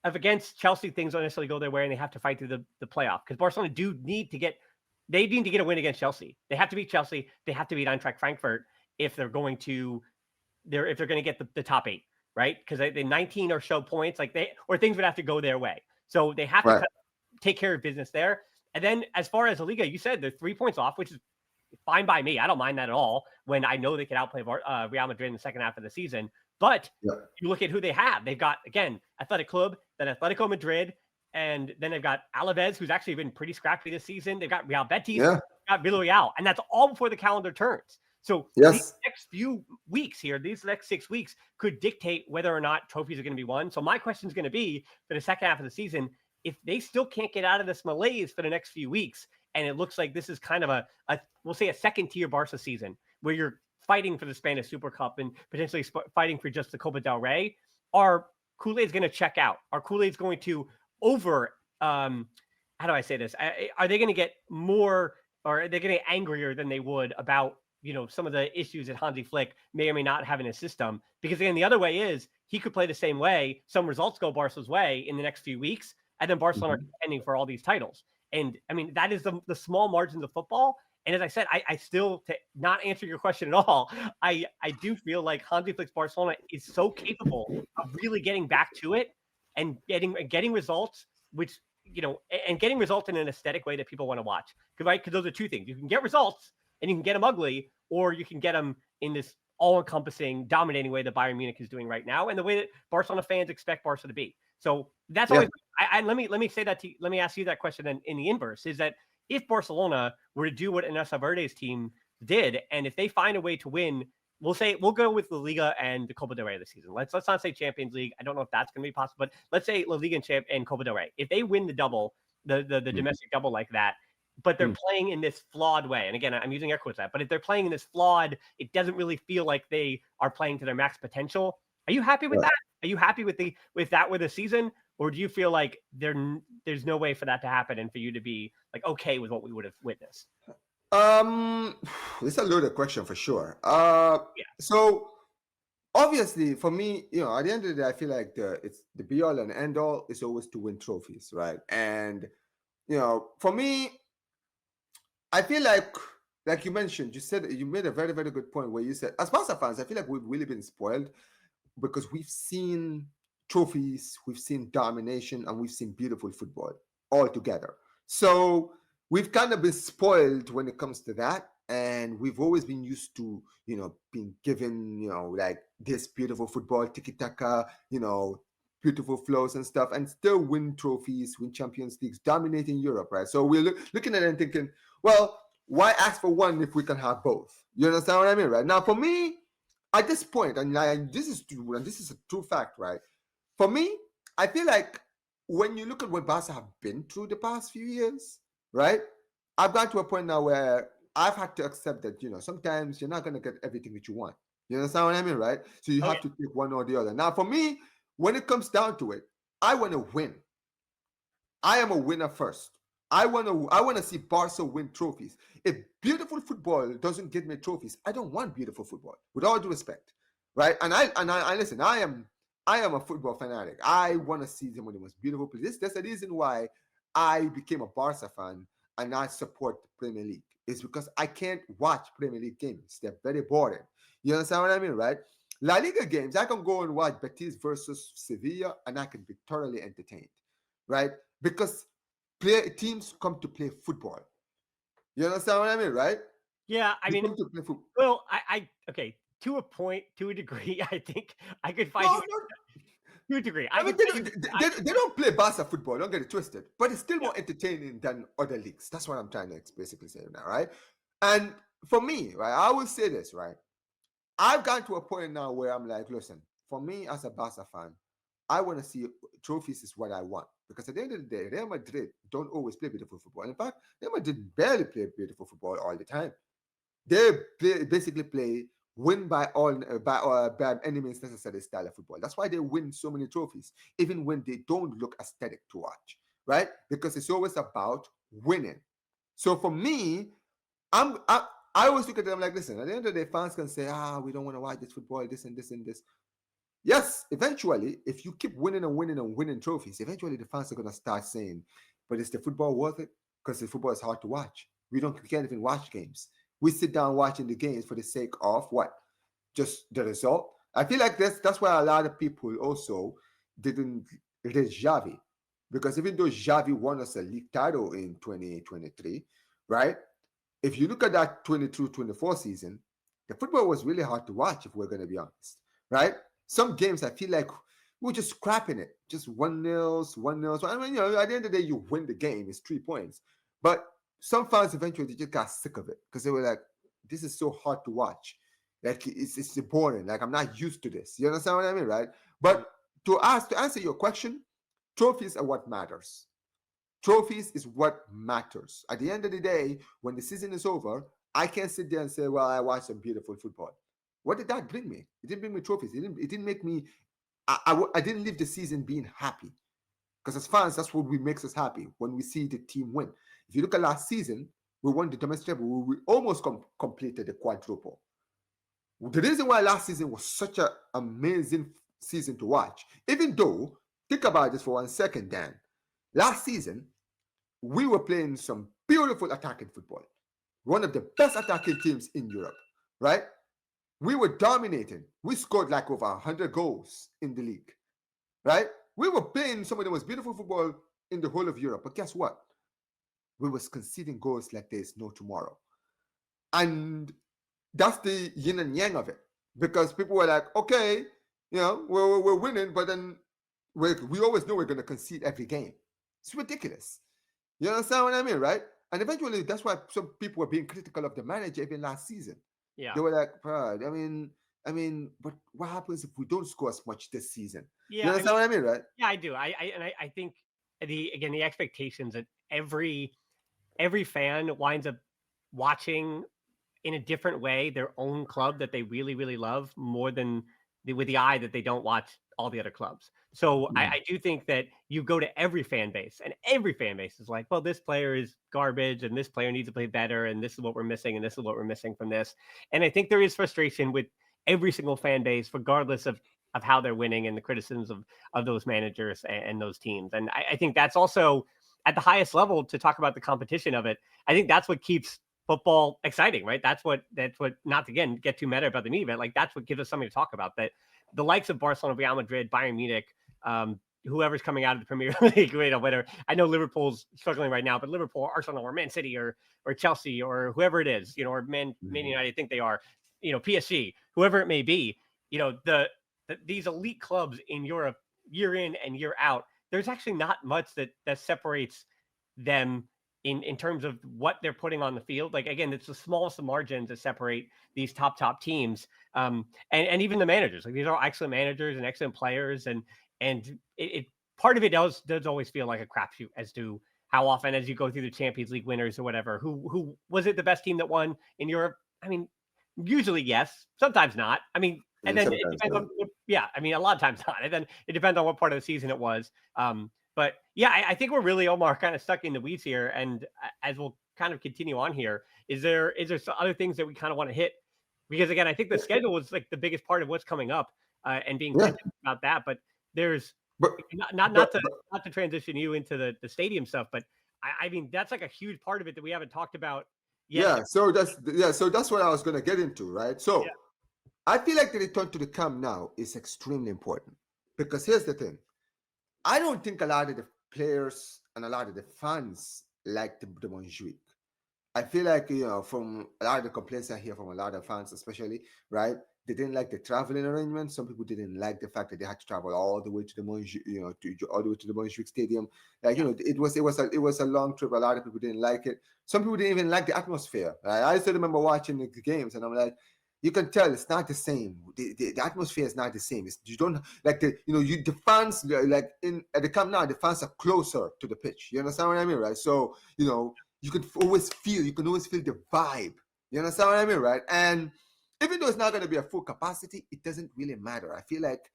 Speaker 1: against Chelsea, things don't necessarily go their way and they have to fight through the playoff, because Barcelona need to get a win against Chelsea. They have to beat Chelsea. They have to beat Eintracht Frankfurt if they're going to get the top 8, right? Because they 19 or so points, or things would have to go their way. So they have to kind of take care of business there. And then as far as the Liga, you said they're 3 points off, which is fine by me. I don't mind that at all, when I know they can outplay Real Madrid in the second half of the season. But you look at who they have. They've got, again, Athletic Club, then Atletico Madrid, and then they've got Alaves, who's actually been pretty scrappy this season. They've got Real Betis, they've got Villarreal, and that's all before the calendar turns. So these next few weeks here, these next 6 weeks could dictate whether or not trophies are going to be won. So my question is going to be, for the second half of the season, if they still can't get out of this malaise for the next few weeks, and it looks like this is kind of we'll say a second-tier Barca season, where you're fighting for the Spanish Super Cup and potentially fighting for just the Copa del Rey, are Kool-Aid's going to check out? Are Kool-Aid's going to how do I say this? Are they going to get more, or are they going to get angrier than they would about, some of the issues that Hansi Flick may or may not have in his system? Because again, the other way is he could play the same way. Some results go Barca's way in the next few weeks, and then Barcelona are contending for all these titles. And I mean, that is the small margins of football. And as I said, I still, to not answer your question at all, I do feel like Hansi Flick's Barcelona is so capable of really getting back to it and getting results, which, and getting results in an aesthetic way that people want to watch. Because those are two things. You can get results and you can get them ugly, or you can get them in this all-encompassing, dominating way that Bayern Munich is doing right now, and the way that Barcelona fans expect Barca to be. So that's always. Let me say that. Let me ask you that question in the inverse: is that if Barcelona were to do what Ernesto Valverde's team did, and if they find a way to win, we'll go with La Liga and the Copa del Rey this season. Let's not say Champions League. I don't know if that's going to be possible, but let's say La Liga and Copa del Rey. If they win the double, the domestic double like that, but they're playing in this flawed way, and again, I'm using air quotes that, but if they're playing in this flawed, it doesn't really feel like they are playing to their max potential. Are you happy with that? Are you happy with the season? Or do you feel like there's no way for that to happen and for you to be like okay with what we would have witnessed?
Speaker 2: It's a loaded question for sure. So obviously for me, at the end of the day, I feel like it's the be all and end all is always to win trophies, right? And for me, I feel like you mentioned, you made a very, very good point where you said, as Barca fans, I feel like we've really been spoiled because we've seen trophies, we've seen domination, and we've seen beautiful football all together. So we've kind of been spoiled when it comes to that. And we've always been used to, being given, like this beautiful football, tiki taka, beautiful flows and stuff, and still win trophies, win Champions Leagues, dominating Europe, right? So we're looking at it and thinking, well, why ask for one if we can have both? You understand what I mean, right? Now, for me, at this point, and this is true, and this is a true fact, right? For me, I feel like when you look at what Barca have been through the past few years, right? I've got to a point now where I've had to accept that, sometimes you're not going to get everything that you want. You understand what I mean, right? So you have to take one or the other. Now, for me, when it comes down to it, I want to win. I am a winner first. I want to see Barca win trophies. If beautiful football doesn't get me trophies, I don't want beautiful football. With all due respect, right? And I listen. I am a football fanatic. I want to see them when it was beautiful. That's the reason why I became a Barca fan and I support the Premier League. It's because I can't watch Premier League games. They're very boring. You understand what I mean, right? La Liga games, I can go and watch Betis versus Sevilla, and I can be thoroughly entertained, right? Because teams come to play football. You understand what I mean, right?
Speaker 1: Yeah, I mean,
Speaker 2: come to play football.
Speaker 1: Well, okay, to a point, to a degree, I think I could find to a degree.
Speaker 2: They don't play Barca football. Don't get it twisted, but it's still more entertaining than other leagues. That's what I'm trying to basically say now, right? And for me, right, I will say this, right? I've gotten to a point now where I'm like, listen, for me as a Barca fan, I want to see trophies is what I want. Because at the end of the day, Real Madrid don't always play beautiful football. In fact, Real Madrid barely play beautiful football all the time. They basically play win by any means necessary style of football. That's why they win so many trophies, even when they don't look aesthetic to watch, right? Because it's always about winning. So for me, I always look at them like, listen, at the end of the day, fans can say, we don't want to watch this football, this and this and this. Yes, eventually, if you keep winning and winning and winning trophies, eventually the fans are going to start saying, but is the football worth it? Because the football is hard to watch. We can't even watch games. We sit down watching the games for the sake of what? Just the result. I feel like that's why a lot of people also didn't rate Xavi. Because even though Xavi won us a league title in 2023, right? If you look at that 22-24 season, the football was really hard to watch, if we're going to be honest, right? Some games I feel like we're just scrapping it, just 1-0, 1-0. I mean, at the end of the day, you win the game, it's 3 points. But some fans eventually just got sick of it because they were like, this is so hard to watch. Like, it's boring. Like, I'm not used to this. You understand what I mean, right? But to answer your question, trophies are what matters. Trophies is what matters. At the end of the day, when the season is over, I can't sit there and say, well, I watched some beautiful football. What did that bring me? It didn't bring me trophies. It didn't make me, I didn't leave the season being happy. Because as fans, that's what makes us happy, when we see the team win. If you look at last season, we won the domestic treble. We almost completed the quadruple. The reason why last season was such an amazing season to watch, even though, think about this for 1 second, Dan. Last season, we were playing some beautiful attacking football. One of the best attacking teams in Europe, right? We were dominating. We scored like over 100 goals in the league, right? We were playing some of the most beautiful football in the whole of Europe. But guess what? We was conceding goals like there's no tomorrow. And that's the yin and yang of it. Because people were like, okay, we're winning, but then we always know we're going to concede every game. It's ridiculous. You understand what I mean, right? And eventually, that's why some people were being critical of the manager even last season.
Speaker 1: Yeah.
Speaker 2: They were like, I mean, but what happens if we don't score as much this season?
Speaker 1: Yeah,
Speaker 2: you understand what I mean, right?
Speaker 1: Yeah, I do. I think the expectations that every fan winds up watching in a different way their own club that they really, really love more than with the eye that they don't watch all the other clubs. So I do think that you go to every fan base, and every fan base is like, well, this player is garbage and this player needs to play better, and this is what we're missing, and this is what we're missing from this. And I think there is frustration with every single fan base, regardless of how they're winning and the criticisms of those managers and those teams. And I think that's also at the highest level to talk about the competition of it. I think that's what keeps football exciting, right? That's what not to again get too meta about the media, but like that's what gives us something to talk about. That the likes of Barcelona, Real Madrid, Bayern Munich, whoever's coming out of the Premier League, whatever. I know Liverpool's struggling right now, but Liverpool, Arsenal, or Man City, or Chelsea, or whoever it is, or Man United, I think they are, PSG, whoever it may be, these elite clubs in Europe, year in and year out, there's actually not much that separates them in terms of what they're putting on the field. Like, again, it's the smallest of margins that separate these top teams. And even the managers, like these are excellent managers and excellent players. And it part of it does always feel like a crapshoot as to how often, as you go through the Champions League winners or whatever, who was it the best team that won in Europe? I mean, usually yes, sometimes not. I mean, and then it depends on, I mean, a lot of times not. And then it depends on what part of the season it was. But yeah, I think we're really, Omar, kind of stuck in the weeds here. And as we'll kind of continue on here, is there some other things that we kind of want to hit? Because again, I think the schedule was like the biggest part of what's coming up, and being about that. But there's not to transition you into the stadium stuff, but I mean that's like a huge part of it that we haven't talked about yet.
Speaker 2: Yeah, so that's what I was going to get into, right? So I feel like the return to the Camp Nou is extremely important, because here's the thing. I don't think a lot of the players and a lot of the fans like the Montjuic. I feel like, from a lot of the complaints I hear from a lot of fans, especially, right? They didn't like the traveling arrangement. Some people didn't like the fact that they had to travel all the way to the Montjuic, all the way to the Montjuic Stadium. Like, it was a long trip. A lot of people didn't like it. Some people didn't even like the atmosphere. Right? I still remember watching the games, and I'm like, you can tell it's not the same. The atmosphere is not the same. You don't like the fans, like at the Camp Nou, the fans are closer to the pitch. You understand what I mean, right? So you can always feel the vibe. You understand what I mean, right? And even though it's not going to be a full capacity, it doesn't really matter. I feel like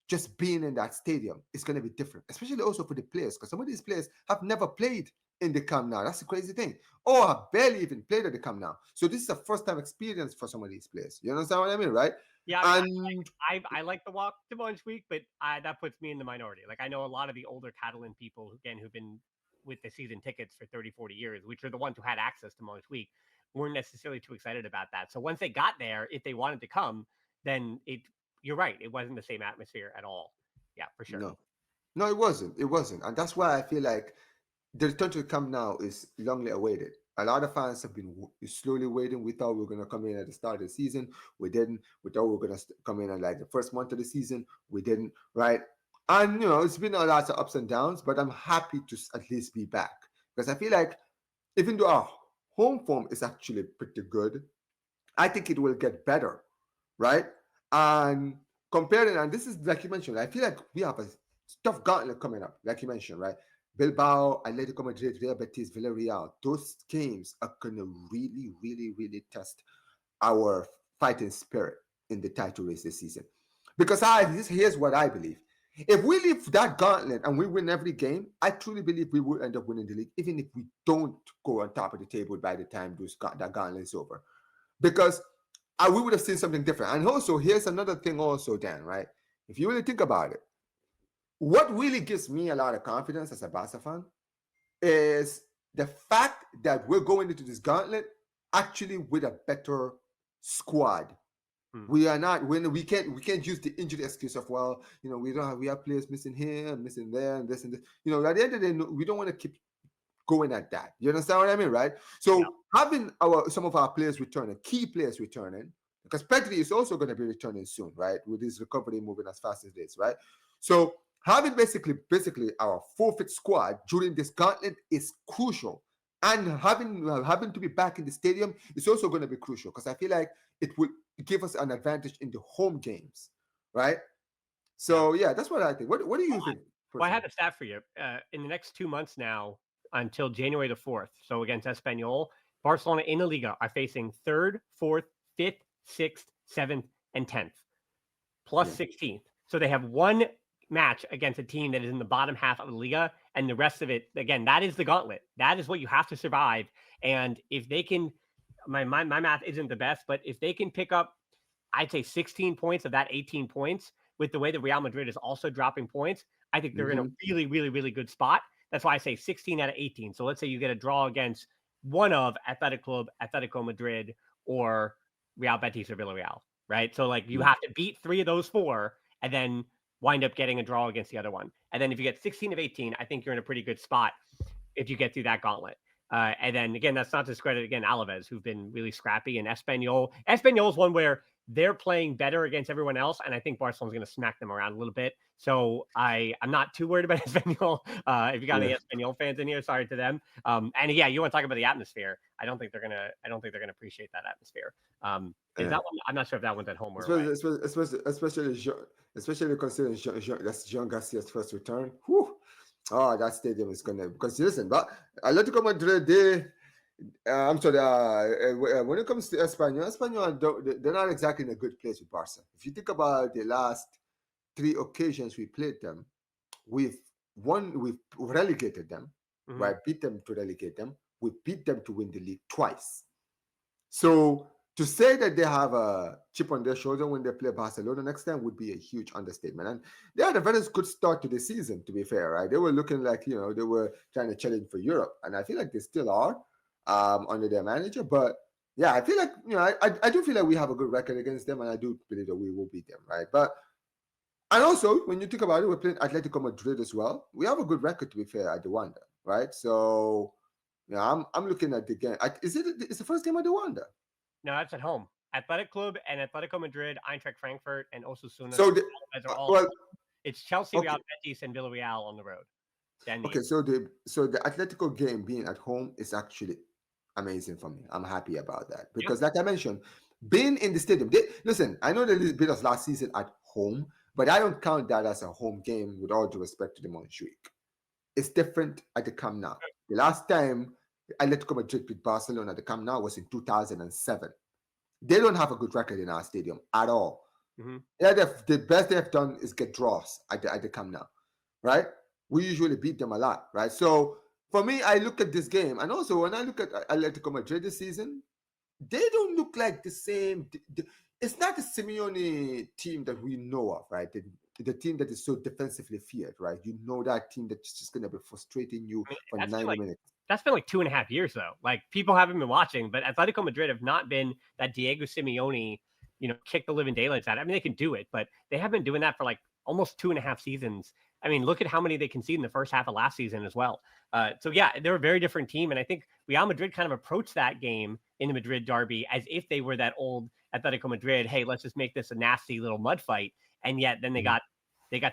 Speaker 2: just being in that stadium is going to be different, especially also for the players, because some of these players have never played in the Camp Nou. That's the crazy thing. Or have barely even played at the Camp Nou. So this is a first-time experience for some of these players. You understand what I mean, right?
Speaker 1: Yeah, I mean, I like the walk to Montjuic, but that puts me in the minority. Like, I know a lot of the older Catalan people, again, who've been with the season tickets for 30, 40 years, which are the ones who had access to Montjuic, weren't necessarily too excited about that. So once they got there, if they wanted to come, then you're right. It wasn't the same atmosphere at all. Yeah, for sure.
Speaker 2: No, it wasn't. It wasn't. And that's why I feel like the return to the Camp Nou is longly awaited. A lot of fans have been slowly waiting. We thought we were going to come in at the start of the season. We didn't. We thought we were going to come in at like the first month of the season. We didn't, right? And, it's been a lot of ups and downs, but I'm happy to at least be back, because I feel like even though our home form is actually pretty good, I think it will get better, right? And comparing, and this is like you mentioned, I feel like we have a tough gauntlet coming up, like you mentioned, right? Bilbao, Atletico Madrid, Real Betis, Villarreal. Those games are going to really, really, really test our fighting spirit in the title race this season. Because here's what I believe. If we leave that gauntlet and we win every game, I truly believe we will end up winning the league, even if we don't go on top of the table by the time that gauntlet is over. Because we would have seen something different. And also, here's another thing also, Dan, right? If you really think about it, what really gives me a lot of confidence as a Barca fan is the fact that we're going into this gauntlet actually with a better squad. We are not we can't use the injury excuse of, well, we have players missing here and missing there and this and this. At the end of the day, we don't want to keep going at that. You understand what I mean, right? So having some of our players returning, key players returning, because Pedri is also going to be returning soon, right? With his recovery moving as fast as it is, right? So having basically our forfeit squad during this gauntlet is crucial. And having to be back in the stadium is also going to be crucial, because I feel like it will give us an advantage in the home games, right? So yeah, that's what I think. What do you think?
Speaker 1: Well, I had a stat for you. In the next 2 months now, until January the 4th, so against Espanyol, Barcelona in the Liga are facing 3rd, 4th, 5th, 6th, 7th, and 10th, plus 16th. So they have one match against a team that is in the bottom half of the Liga, and the rest of it, again, that is the gauntlet. That is what you have to survive. And if they can, my math isn't the best, but if they can pick up I'd say 16 points of that 18 points, with the way that Real Madrid is also dropping points, I think they're in a really, really, really good spot. That's why I say 16 out of 18. So let's say you get a draw against one of Athletic Club, Atletico Madrid, or Real Betis or Villarreal, right? So like you have to beat 3 of those 4 and then wind up getting a draw against the other one. And then if you get 16 of 18, I think you're in a pretty good spot if you get through that gauntlet. And then again, that's not to discredit again Alaves, who've been really scrappy, and Espanyol. Espanyol is one where they're playing better against everyone else, and I think Barcelona's going to smack them around a little bit. So I'm not too worried about Espanyol. If you got any Espanyol fans in here, sorry to them. And yeah, you want to talk about the atmosphere? I don't think they're gonna appreciate that atmosphere. Is that one? I'm not sure if that one's at home or away.
Speaker 2: Especially considering that's Joan Garcia's first return. Whew. Oh, that stadium is gonna, because listen, but Atletico Madrid, when it comes to Espanyol, they're not exactly in a good place with Barca. If you think about the last 3 occasions we played them, we've relegated them, right? Beat them to relegate them. We beat them to win the league twice. So to say that they have a chip on their shoulder when they play Barcelona next time would be a huge understatement. And they had a very good start to the season, to be fair, right? They were looking like, they were trying to challenge for Europe. And I feel like they still are under their manager. But yeah, I feel like, I do feel like we have a good record against them. And I do believe that we will beat them, right? And also, when you think about it, we're playing Atletico Madrid as well. We have a good record, to be fair, at the Wanda, right? So, yeah, I'm looking at the game. It's the first game at the Wanda?
Speaker 1: No, that's at home. Athletic Club and Atletico Madrid, Eintracht Frankfurt, and Osasuna.
Speaker 2: So
Speaker 1: are all. It's Chelsea, Real Betis, and Villarreal on the road.
Speaker 2: So the Atletico game being at home is actually amazing for me. I'm happy about that because, like I mentioned, being in the stadium. Listen, I know they beat us last season at home, but I don't count that as a home game. With all due respect to the Montjuic, it's different at the Camp Nou. The last time Atletico Madrid beat Barcelona at the Camp Nou was in 2007. They don't have a good record in our stadium at all. Yeah, the best they've done is get draws at the Camp Nou, right? We usually beat them a lot, right? So for me, I look at this game, and also when I look at Atletico Madrid this season, they don't look like the same. It's not the Simeone team that we know of, right? The team that is so defensively feared, right? You know that team that's just going to be frustrating you for 90 minutes.
Speaker 1: That's been like 2.5 years, though. Like, people haven't been watching, but Atletico Madrid have not been that Diego Simeone, kick the living daylights out. I mean, they can do it, but they have been doing that for like almost 2.5 seasons. I mean, look at how many they conceded in the first half of last season as well. So yeah, they're a very different team. And I think Real Madrid kind of approached that game in the Madrid derby as if they were that old Atletico Madrid. Hey, let's just make this a nasty little mud fight. And yet then they got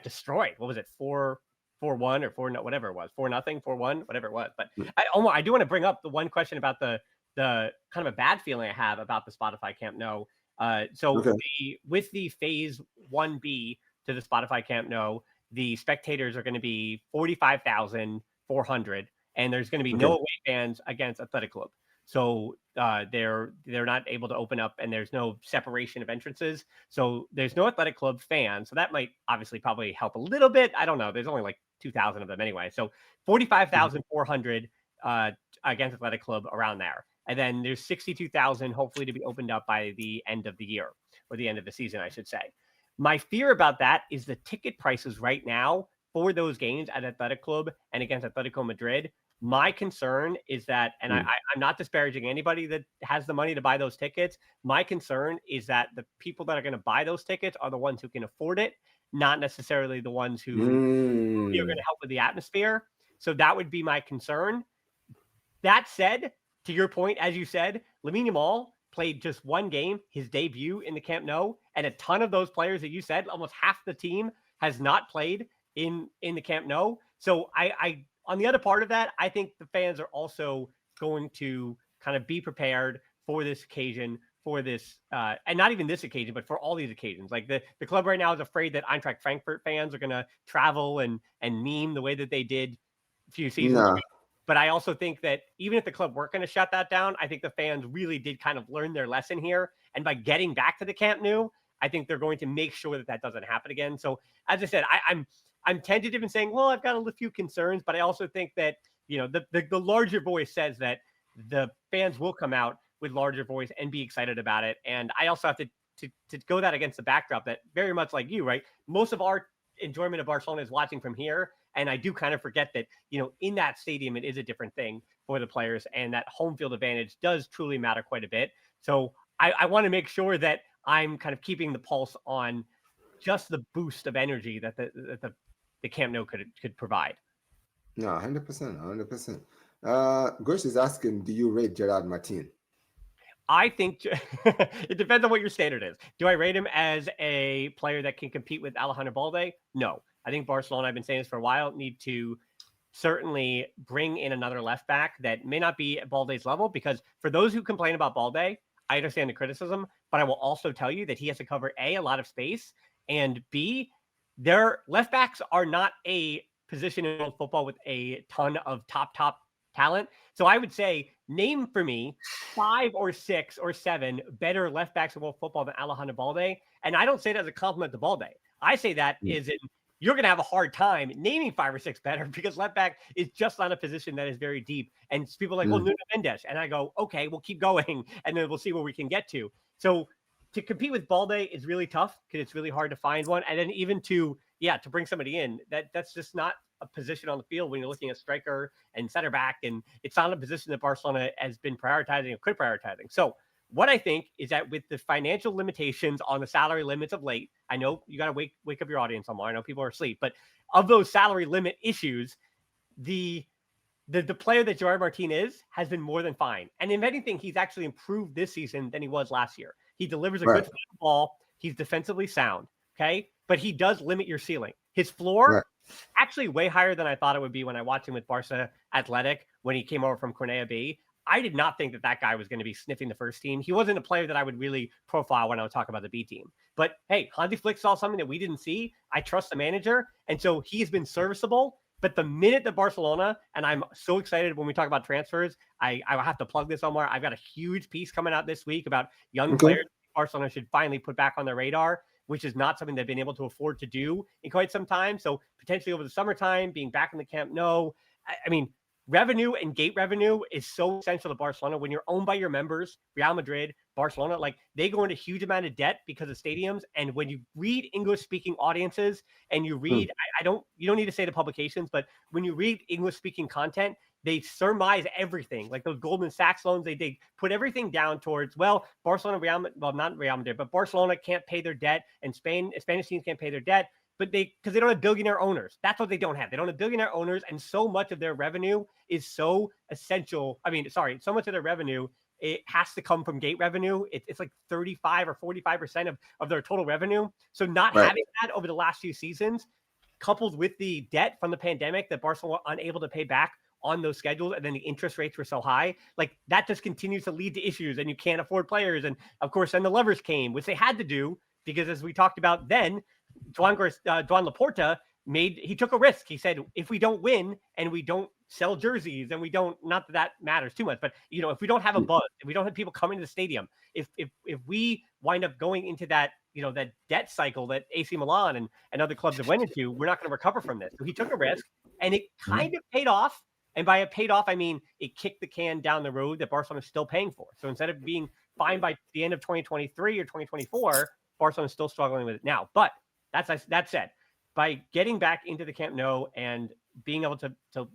Speaker 1: destroyed. What was it? 4-1 or 4-0, whatever it was, 4-0, 4-1, whatever it was. But Omar, I do want to bring up the one question about the kind of a bad feeling I have about the Spotify Camp Nou. With the phase 1B to the Spotify Camp Nou, the spectators are going to be 45,400, and there's going to be no away fans against Athletic Club. So they're not able to open up, and there's no separation of entrances. So there's no Athletic Club fans. So that might obviously probably help a little bit. I don't know. There's only like 2,000 of them anyway. So 45,400 against Athletic Club, around there. And then there's 62,000 hopefully to be opened up by the end of the year, or the end of the season, I should say. My fear about that is the ticket prices right now for those games at Athletic Club and against Atletico Madrid. My concern is that, and I'm not disparaging anybody that has the money to buy those tickets. My concern is that the people that are going to buy those tickets are the ones who can afford it, not necessarily the ones who are going to help with the atmosphere. So that would be my concern. That said, to your point, as you said, Lamine Yamal played just one game, his debut in the Camp Nou, and a ton of those players that you said, almost half the team has not played in the Camp Nou. So I on the other part of that, I think the fans are also going to kind of be prepared for this occasion, for this, and not even this occasion, but for all these occasions. Like the club right now is afraid that Eintracht Frankfurt fans are going to travel and meme the way that they did a few seasons ago. But I also think that even if the club weren't going to shut that down, I think the fans really did kind of learn their lesson here. And by getting back to the Camp Nou, I think they're going to make sure that doesn't happen again. So as I said, I'm tentative in saying, well, I've got a few concerns, but I also think that, the larger voice says that the fans will come out with larger voice and be excited about it. And I also have to to go that against the backdrop that very much like you, right? Most of our enjoyment of Barcelona is watching from here. And I do kind of forget that, in that stadium, it is a different thing for the players, and that home field advantage does truly matter quite a bit. So I want to make sure that I'm kind of keeping the pulse on just the boost of energy that the Camp Nou could provide.
Speaker 2: No, 100%, 100%. Gersh is asking, do you rate Gerard Martin?
Speaker 1: I think it depends on what your standard is. Do I rate him as a player that can compete with Alejandro Balde? No. I think Barcelona, I've been saying this for a while, need to certainly bring in another left back that may not be at Balde's level, because for those who complain about Balde, I understand the criticism, but I will also tell you that he has to cover a lot of space, and B, their left backs are not a position in world football with a ton of top talent. So I would say, name for me 5 or 6 or 7 better left backs in world football than Alejandro Balde. And I don't say that as a compliment to Balde. I say that is you're going to have a hard time naming 5 or 6 better, because left back is just not a position that is very deep. And people are like, well, Nuno Mendes. And I go, okay, we'll keep going, and then we'll see where we can get to. So to compete with Balde is really tough, because it's really hard to find one. And then even to bring somebody in, that's just not a position on the field when you're looking at striker and center back. And it's not a position that Barcelona has been prioritizing or quit prioritizing. So what I think is that with the financial limitations on the salary limits of late, I know you got to wake up your audience, Omar. I know people are asleep, but of those salary limit issues, the player that Gerard Martin has been more than fine. And if anything, he's actually improved this season than he was last year. He delivers a good ball. He's defensively sound. Okay. But he does limit your ceiling. His floor, actually way higher than I thought it would be when I watched him with Barca Athletic when he came over from Cornellà B. I did not think that guy was going to be sniffing the first team. He wasn't a player that I would really profile when I was talking about the B team. But hey, Hansi Flick saw something that we didn't see. I trust the manager. And so he's been serviceable. But the minute that Barcelona, and I'm so excited when we talk about transfers, I have to plug this, Omar. I've got a huge piece coming out this week about young players Barcelona should finally put back on their radar, which is not something they've been able to afford to do in quite some time. So potentially over the summertime, being back in the Camp Nou, I mean, revenue and gate revenue is so essential to Barcelona. When you're owned by your members, Real Madrid, Barcelona, like they go into a huge amount of debt because of stadiums. And when you read English-speaking audiences and you read, you don't need to say the publications, but when you read English-speaking content, they surmise everything. Like those Goldman Sachs loans, they put everything down towards, well, Barcelona, not Real Madrid, but Barcelona can't pay their debt, and Spanish teams can't pay their debt. But because they don't have billionaire owners. That's what they don't have. They don't have billionaire owners, and so much of their revenue is so essential. So much of their revenue, it has to come from gate revenue. It's like 35 or 45% of their total revenue. So not having that over the last few seasons, coupled with the debt from the pandemic that Barcelona were unable to pay back on those schedules, and then the interest rates were so high, like that just continues to lead to issues, and you can't afford players. And of course, then the levers came, which they had to do, because as we talked about then, Joan Laporta he took a risk. He said, if we don't win and we don't sell jerseys, and we don't, not that matters too much, but if we don't have a buzz, if we don't have people coming to the stadium, if we wind up going into that, that debt cycle that AC Milan and other clubs have went into, we're not going to recover from this. So he took a risk, and it kind of paid off. And by it paid off, I mean, it kicked the can down the road that Barcelona is still paying for. So instead of being fine by the end of 2023 or 2024, Barcelona is still struggling with it now. But that said, by getting back into the Camp Nou and being able to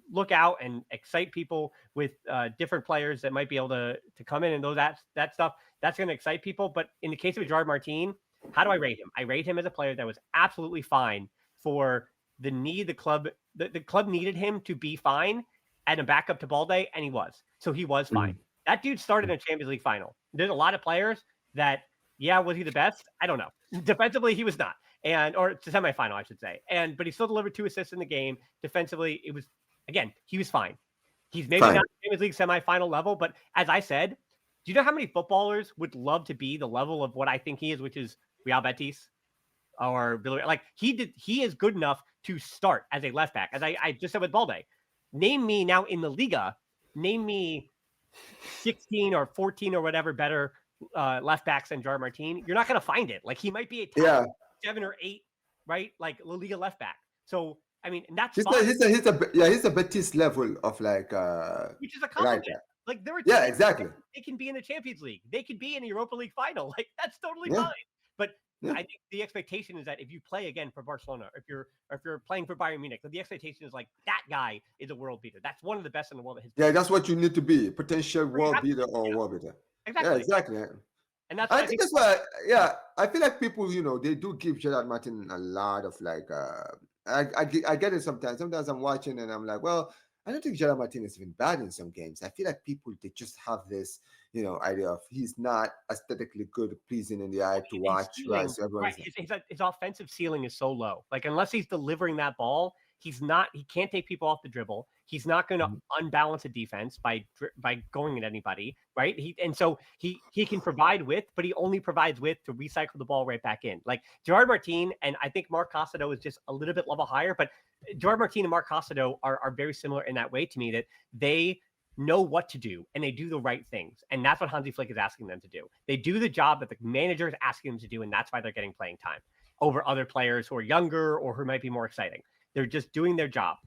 Speaker 1: look out and excite people with different players that might be able to come in and that stuff, that's going to excite people. But in the case of Gerard Martin, how do I rate him? I rate him as a player that was absolutely fine for the need the club needed him to be fine and a backup to Balde, and he was. So he was fine. That dude started in a Champions League final. There's a lot of players that, was he the best? I don't know. Defensively, he was not. Or it's a semifinal, I should say. But he still delivered 2 assists in the game. Defensively, he was fine. He's maybe not Champions League semifinal level, but as I said, do you know how many footballers would love to be the level of what I think he is, which is Real Betis or Villarreal? Like he is good enough to start as a left back. As I just said with Balde, name me now in the Liga, name me 16 or 14 or whatever better left backs than Gerard Martin. You're not going to find it. Like he might be a 7 or 8, right? Like La Liga left back. So I mean, and that's
Speaker 2: he's a Betis level of like
Speaker 1: which is a compliment. Like there are
Speaker 2: exactly.
Speaker 1: They can be in the Champions League. They could be in the Europa League final. Like that's totally fine. But I think the expectation is that if you play again for Barcelona, if you're playing for Bayern Munich, the expectation is like that guy is a world beater. That's one of the best in the world.
Speaker 2: That's what you need to be: potential world beater or world beater.
Speaker 1: Exactly.
Speaker 2: Yeah, exactly.
Speaker 1: And that's
Speaker 2: I think that's why. Yeah, I feel like people, they do give Gerard Martin a lot of like. I get it sometimes. Sometimes I'm watching and I'm like, well, I don't think Gerard Martin is even bad in some games. I feel like people, they just have this, idea of he's not aesthetically good, pleasing in the eye to watch.
Speaker 1: Ceiling, right. His offensive ceiling is so low. Like, unless he's delivering that ball, he can't take people off the dribble. He's not going to unbalance a defense by going at anybody, right? So he can provide width, but he only provides width to recycle the ball right back in. Like Gerard Martin, and I think Marc Costato is just a little bit level higher, but Gerard Martin and Marc Costato are very similar in that way to me, that they know what to do and they do the right things. And that's what Hansi Flick is asking them to do. They do the job that the manager is asking them to do, and that's why they're getting playing time over other players who are younger or who might be more exciting. They're just doing their job.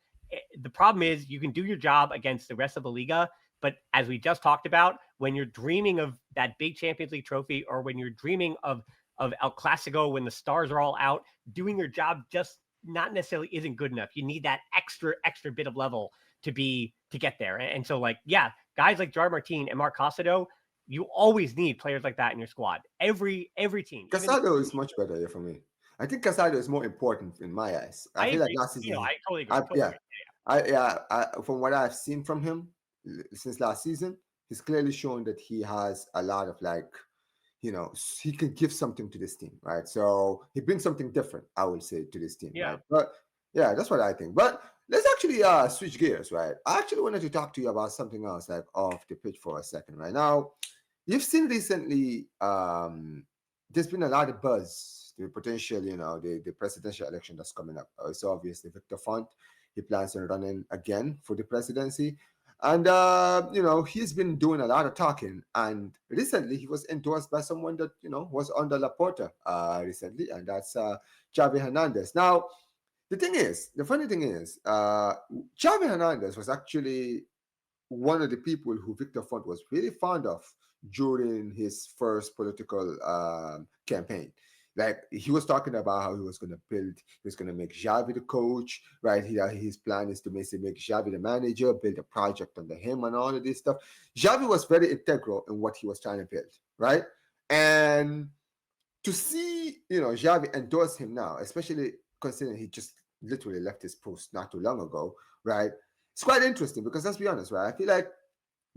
Speaker 1: The problem is you can do your job against the rest of the Liga, but as we just talked about, when you're dreaming of that big Champions League trophy, or when you're dreaming of El Clasico, when the stars are all out, doing your job just not necessarily isn't good enough. You need that extra bit of level to get there. And so, like, yeah, guys like Gerard Martin and Marc Costato, you always need players like that in your squad. Every team.
Speaker 2: Casado is much better for me. I think Casado is more important in my eyes. I feel like last season.
Speaker 1: I totally agree.
Speaker 2: From what I've seen from him since last season, he's clearly shown that he has a lot of he can give something to this team, right? So he brings something different, I would say, to this team, right? But yeah, that's what I think. But let's actually switch gears, right? I actually wanted to talk to you about something else, like off the pitch for a second, right? Now, you've seen recently, there's been a lot of buzz, the potential, the presidential election that's coming up. It's obviously Victor Font. He plans on running again for the presidency. And, he's been doing a lot of talking. And recently he was endorsed by someone that, was under Laporta recently. And that's Xavi Hernandez. Now, the funny thing is, Xavi Hernandez was actually one of the people who Victor Font was really fond of during his first political campaign. Like, he was talking about how he was going to make Xavi the coach, right? His plan is to basically make Xavi the manager, build a project under him and all of this stuff. Xavi was very integral in what he was trying to build, right? And to see, Xavi endorse him now, especially considering he just literally left his post not too long ago, right? It's quite interesting because, let's be honest, right? I feel like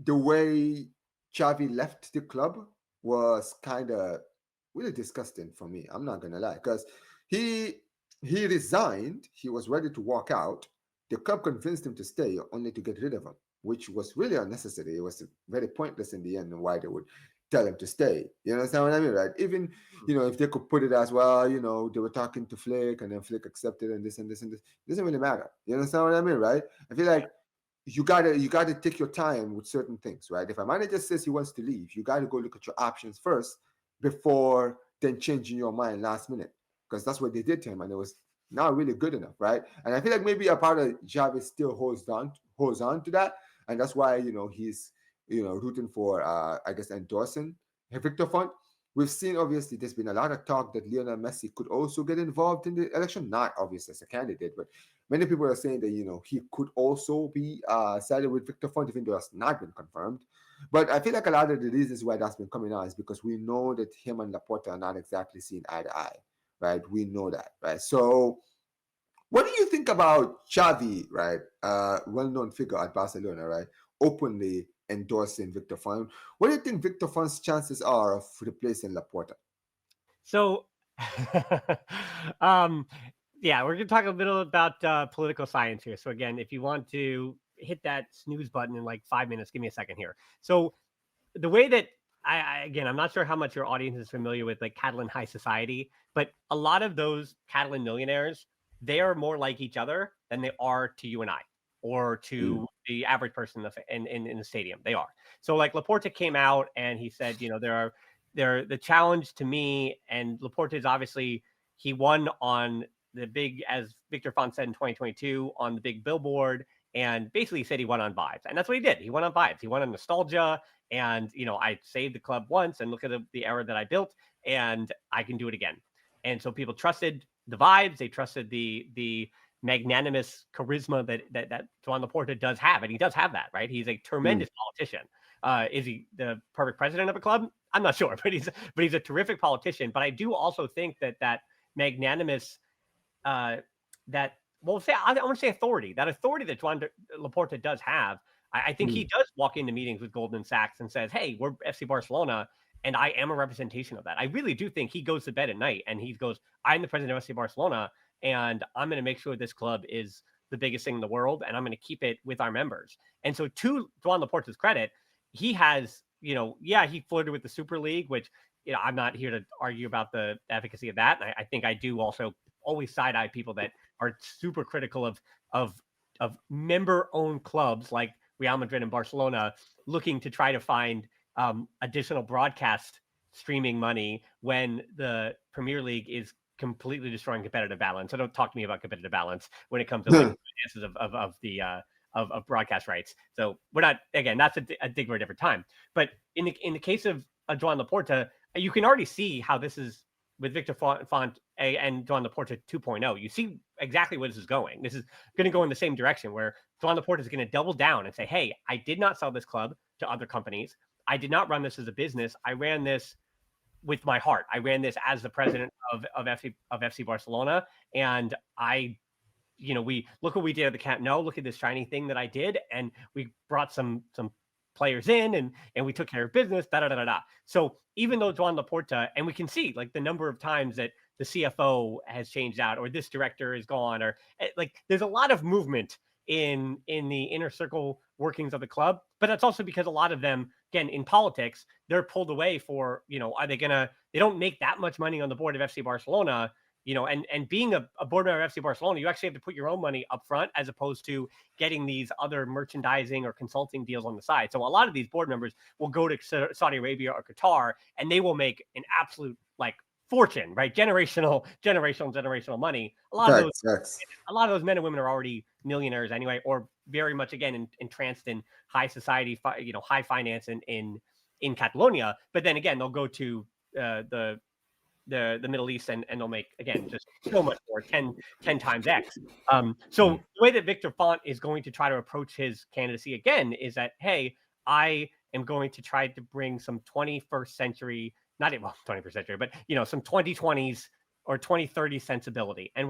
Speaker 2: the way Xavi left the club was kind of really disgusting for me. I'm not gonna lie, because he resigned. He was ready to walk out. The club convinced him to stay, only to get rid of him, which was really unnecessary. It was very pointless in the end, and why they would tell him to stay. You understand what I mean, right? Even if they could put it as well, they were talking to Flick, and then Flick accepted, and this and this and this. It doesn't really matter. You understand what I mean, right? I feel like you gotta take your time with certain things, right? If a manager says he wants to leave, you gotta go look at your options first before then changing your mind last minute, because that's what they did to him, and it was not really good enough, right? And I feel like maybe a part of Xavi still holds on to that, and that's why he's rooting for I guess endorsing Victor Font. We've seen, obviously, there's been a lot of talk that Lionel Messi could also get involved in the election, not obviously as a candidate, but many people are saying that he could also be sided with Victor Font, even though that's not been confirmed. But I feel like a lot of the reasons why that's been coming out is because we know that him and Laporta are not exactly seen eye to eye, right? We know that, right? So what do you think about Xavi, right? Well-known figure at Barcelona, right? Openly endorsing Victor Font. What do you think Victor Font's chances are of replacing Laporta?
Speaker 1: So, yeah, we're going to talk a little about political science here. So again, if you want to hit that snooze button in like 5 minutes, give me a second here. So the way that I'm not sure how much your audience is familiar with like Catalan high society, but a lot of those Catalan millionaires, they are more like each other than they are to you and I, or to the average person in the stadium. They are. So like Laporta came out and he said, they're the challenge to me, and Laporta is obviously, he won on the big, as Victor Font said in 2022, on the big billboard, and basically said he won on vibes. And that's what he did. He won on vibes. He won on nostalgia. And, I saved the club once, and look at the era that I built, and I can do it again. And so people trusted the vibes. They trusted the magnanimous charisma that Joan Laporta does have. And he does have that, right? He's a tremendous politician. Is he the perfect president of a club? I'm not sure, but he's a terrific politician. But I do also think that magnanimous, I want to say authority, that Joan Laporta does have. I think he does walk into meetings with Goldman Sachs and says, hey, we're FC Barcelona, and I am a representation of that. I really do think he goes to bed at night and he goes, I'm the president of FC Barcelona, and I'm going to make sure this club is the biggest thing in the world, and I'm going to keep it with our members. And so to Joan Laporta's credit, he has, he flirted with the Super League, which, I'm not here to argue about the efficacy of that. And I think I do also always side-eye people that are super critical of member-owned clubs like Real Madrid and Barcelona looking to try to find additional broadcast streaming money when the Premier League is completely destroying competitive balance. So don't talk to me about competitive balance when it comes to like finances of broadcast rights. So we're not, again, that's a dig for a different time. But in the case of Joan Laporta, you can already see how this is with Victor Font and Joan Laporta 2.0. You see exactly where this is going. This is going to go in the same direction where Joan Laporta is going to double down and say, hey, I did not sell this club to other companies. I did not run this as a business. I ran this with my heart. I ran this as the president of FC Barcelona. And we look what we did at the Camp Nou. Look at this shiny thing that I did. And we brought some players in and we took care of business, So even though Joan Laporta, and we can see like the number of times that the CFO has changed out or this director is gone, or like there's a lot of movement in the inner circle workings of the club. But that's also because a lot of them, again, in politics, they're pulled away for, they don't make that much money on the board of FC Barcelona. And being a board member of FC Barcelona, you actually have to put your own money up front as opposed to getting these other merchandising or consulting deals on the side. So a lot of these board members will go to Saudi Arabia or Qatar, and they will make an absolute fortune, right? Generational money. A lot of those men and women are already millionaires anyway, or very much again entranced in high society, high finance in Catalonia. But then again, they'll go to the Middle East and they'll make, again, just so much more, 10 times X. So the way that Victor Font is going to try to approach his candidacy again is that, hey, I am going to try to bring some 21st century, not even 21st century, but, some 2020s or 2030 sensibility. And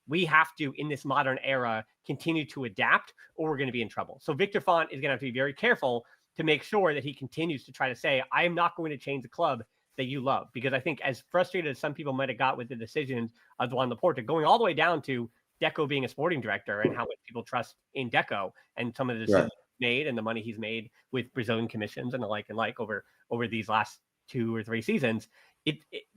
Speaker 1: we have to, in this modern era, continue to adapt or we're going to be in trouble. So Victor Font is going to have to be very careful to make sure that he continues to try to say, I am not going to change the club that you love. Because I think as frustrated as some people might have got with the decisions of Joan Laporta, going all the way down to Deco being a sporting director and how much people trust in Deco and some of the decisions made and the money he's made with Brazilian commissions and the like over these last 2 or 3 seasons,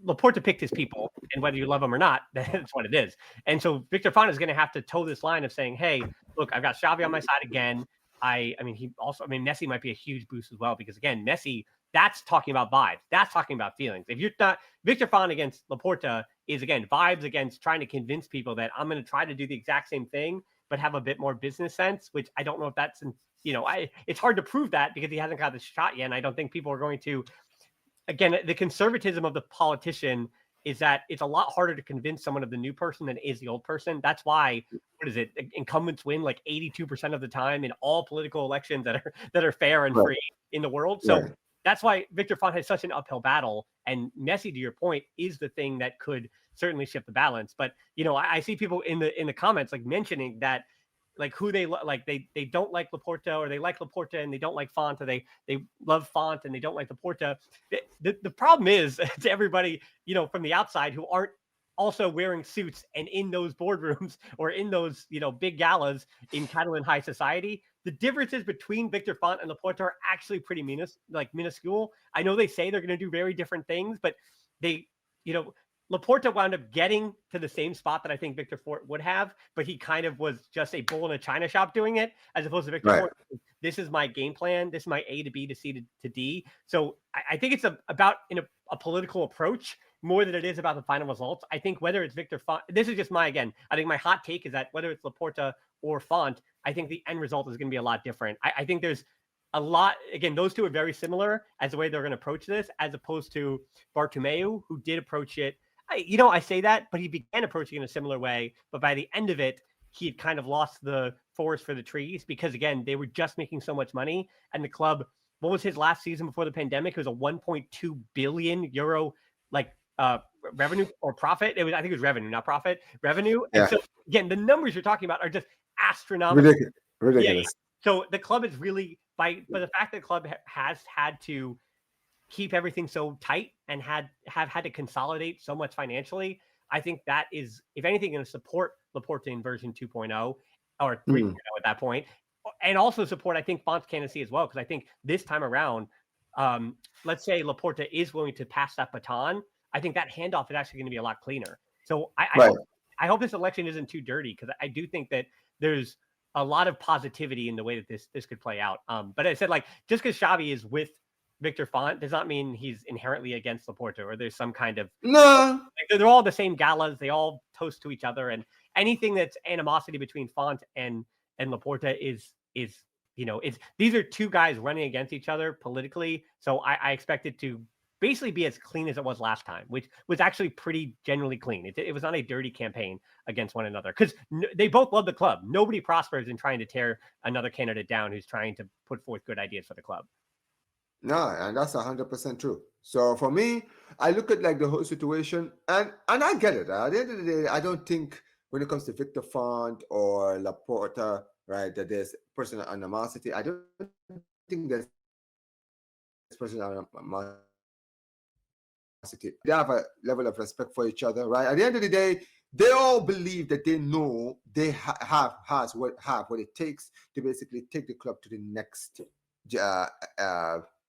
Speaker 1: Laporta picked his people, and whether you love them or not, that's what it is. And so Victor Font is going to have to toe this line of saying, hey, look, I've got Xavi on my side again. Messi might be a huge boost as well, because again, Messi, that's talking about vibes. That's talking about feelings. If you're not, Victor Font against Laporta is, again, vibes against trying to convince people that I'm going to try to do the exact same thing, but have a bit more business sense, which I don't know if that's, it's hard to prove that because he hasn't got the shot yet. And I don't think people are going to, again, the conservatism of the politician is that it's a lot harder to convince someone of the new person than it is the old person. That's why, incumbents win like 82% of the time in all political elections that are fair and free in the world. So that's why Victor Font has such an uphill battle. And Messi, to your point, is the thing that could certainly shift the balance. But, I see people in the comments mentioning that who they they don't like Laporta, or they like Laporta and they don't like Font, or they love Font and they don't like Laporta. The problem is to everybody, from the outside who aren't also wearing suits and in those boardrooms or in those, big galas in Catalan high society, the differences between Victor Font and Laporta are actually pretty minuscule. I know they say they're going to do very different things, but they, Laporta wound up getting to the same spot that I think Victor Font would have, but he kind of was just a bull in a china shop doing it, as opposed to Victor Font. This is my game plan. This is my A to B to C to D. So I think it's about a political approach more than it is about the final results. I think whether it's Victor Font, this is just I think my hot take is that whether it's Laporta or Font, I think the end result is going to be a lot different. I think there's a lot, again, those two are very similar as the way they're going to approach this, as opposed to Bartomeu, who did approach it. I say that, but he began approaching it in a similar way. But by the end of it, he had kind of lost the forest for the trees because, again, they were just making so much money. And the club, what was his last season before the pandemic? It was a 1.2 billion euro revenue or profit. I think it was revenue, not profit. Revenue.
Speaker 2: Yeah.
Speaker 1: And so, again, the numbers you're talking about are just astronomical.
Speaker 2: Ridiculous.
Speaker 1: Yeah. So the club is really, but the fact that the club has had to keep everything so tight and have had to consolidate so much financially, I think that is, if anything, going to support Laporta in version 2.0 or 3.0 at that point, and also support, I think, Font's candidacy as well, because I think this time around, let's say Laporta is willing to pass that baton, I think that handoff is actually going to be a lot cleaner. So I hope this election isn't too dirty, because I do think that there's a lot of positivity in the way that this could play out. But I said, like, just because Xavi is with Victor Font does not mean he's inherently against Laporta, or there's some kind of they're all the same galas. They all toast to each other, and anything that's animosity between Font and Laporta is these are two guys running against each other politically. So I expect it to basically be as clean as it was last time, which was actually pretty generally clean. It was not a dirty campaign against one another, because they both love the club. Nobody prospers in trying to tear another candidate down who's trying to put forth good ideas for the club.
Speaker 2: No, and that's 100% true. So for me, I look at like the whole situation, and I get it. At the end of the day, I don't think when it comes to Victor Font or Laporta, right, that there's personal animosity. I don't think there's personal animosity. They have a level of respect for each other, right? At the end of the day, they all believe that they know they have what it takes to basically take the club to the next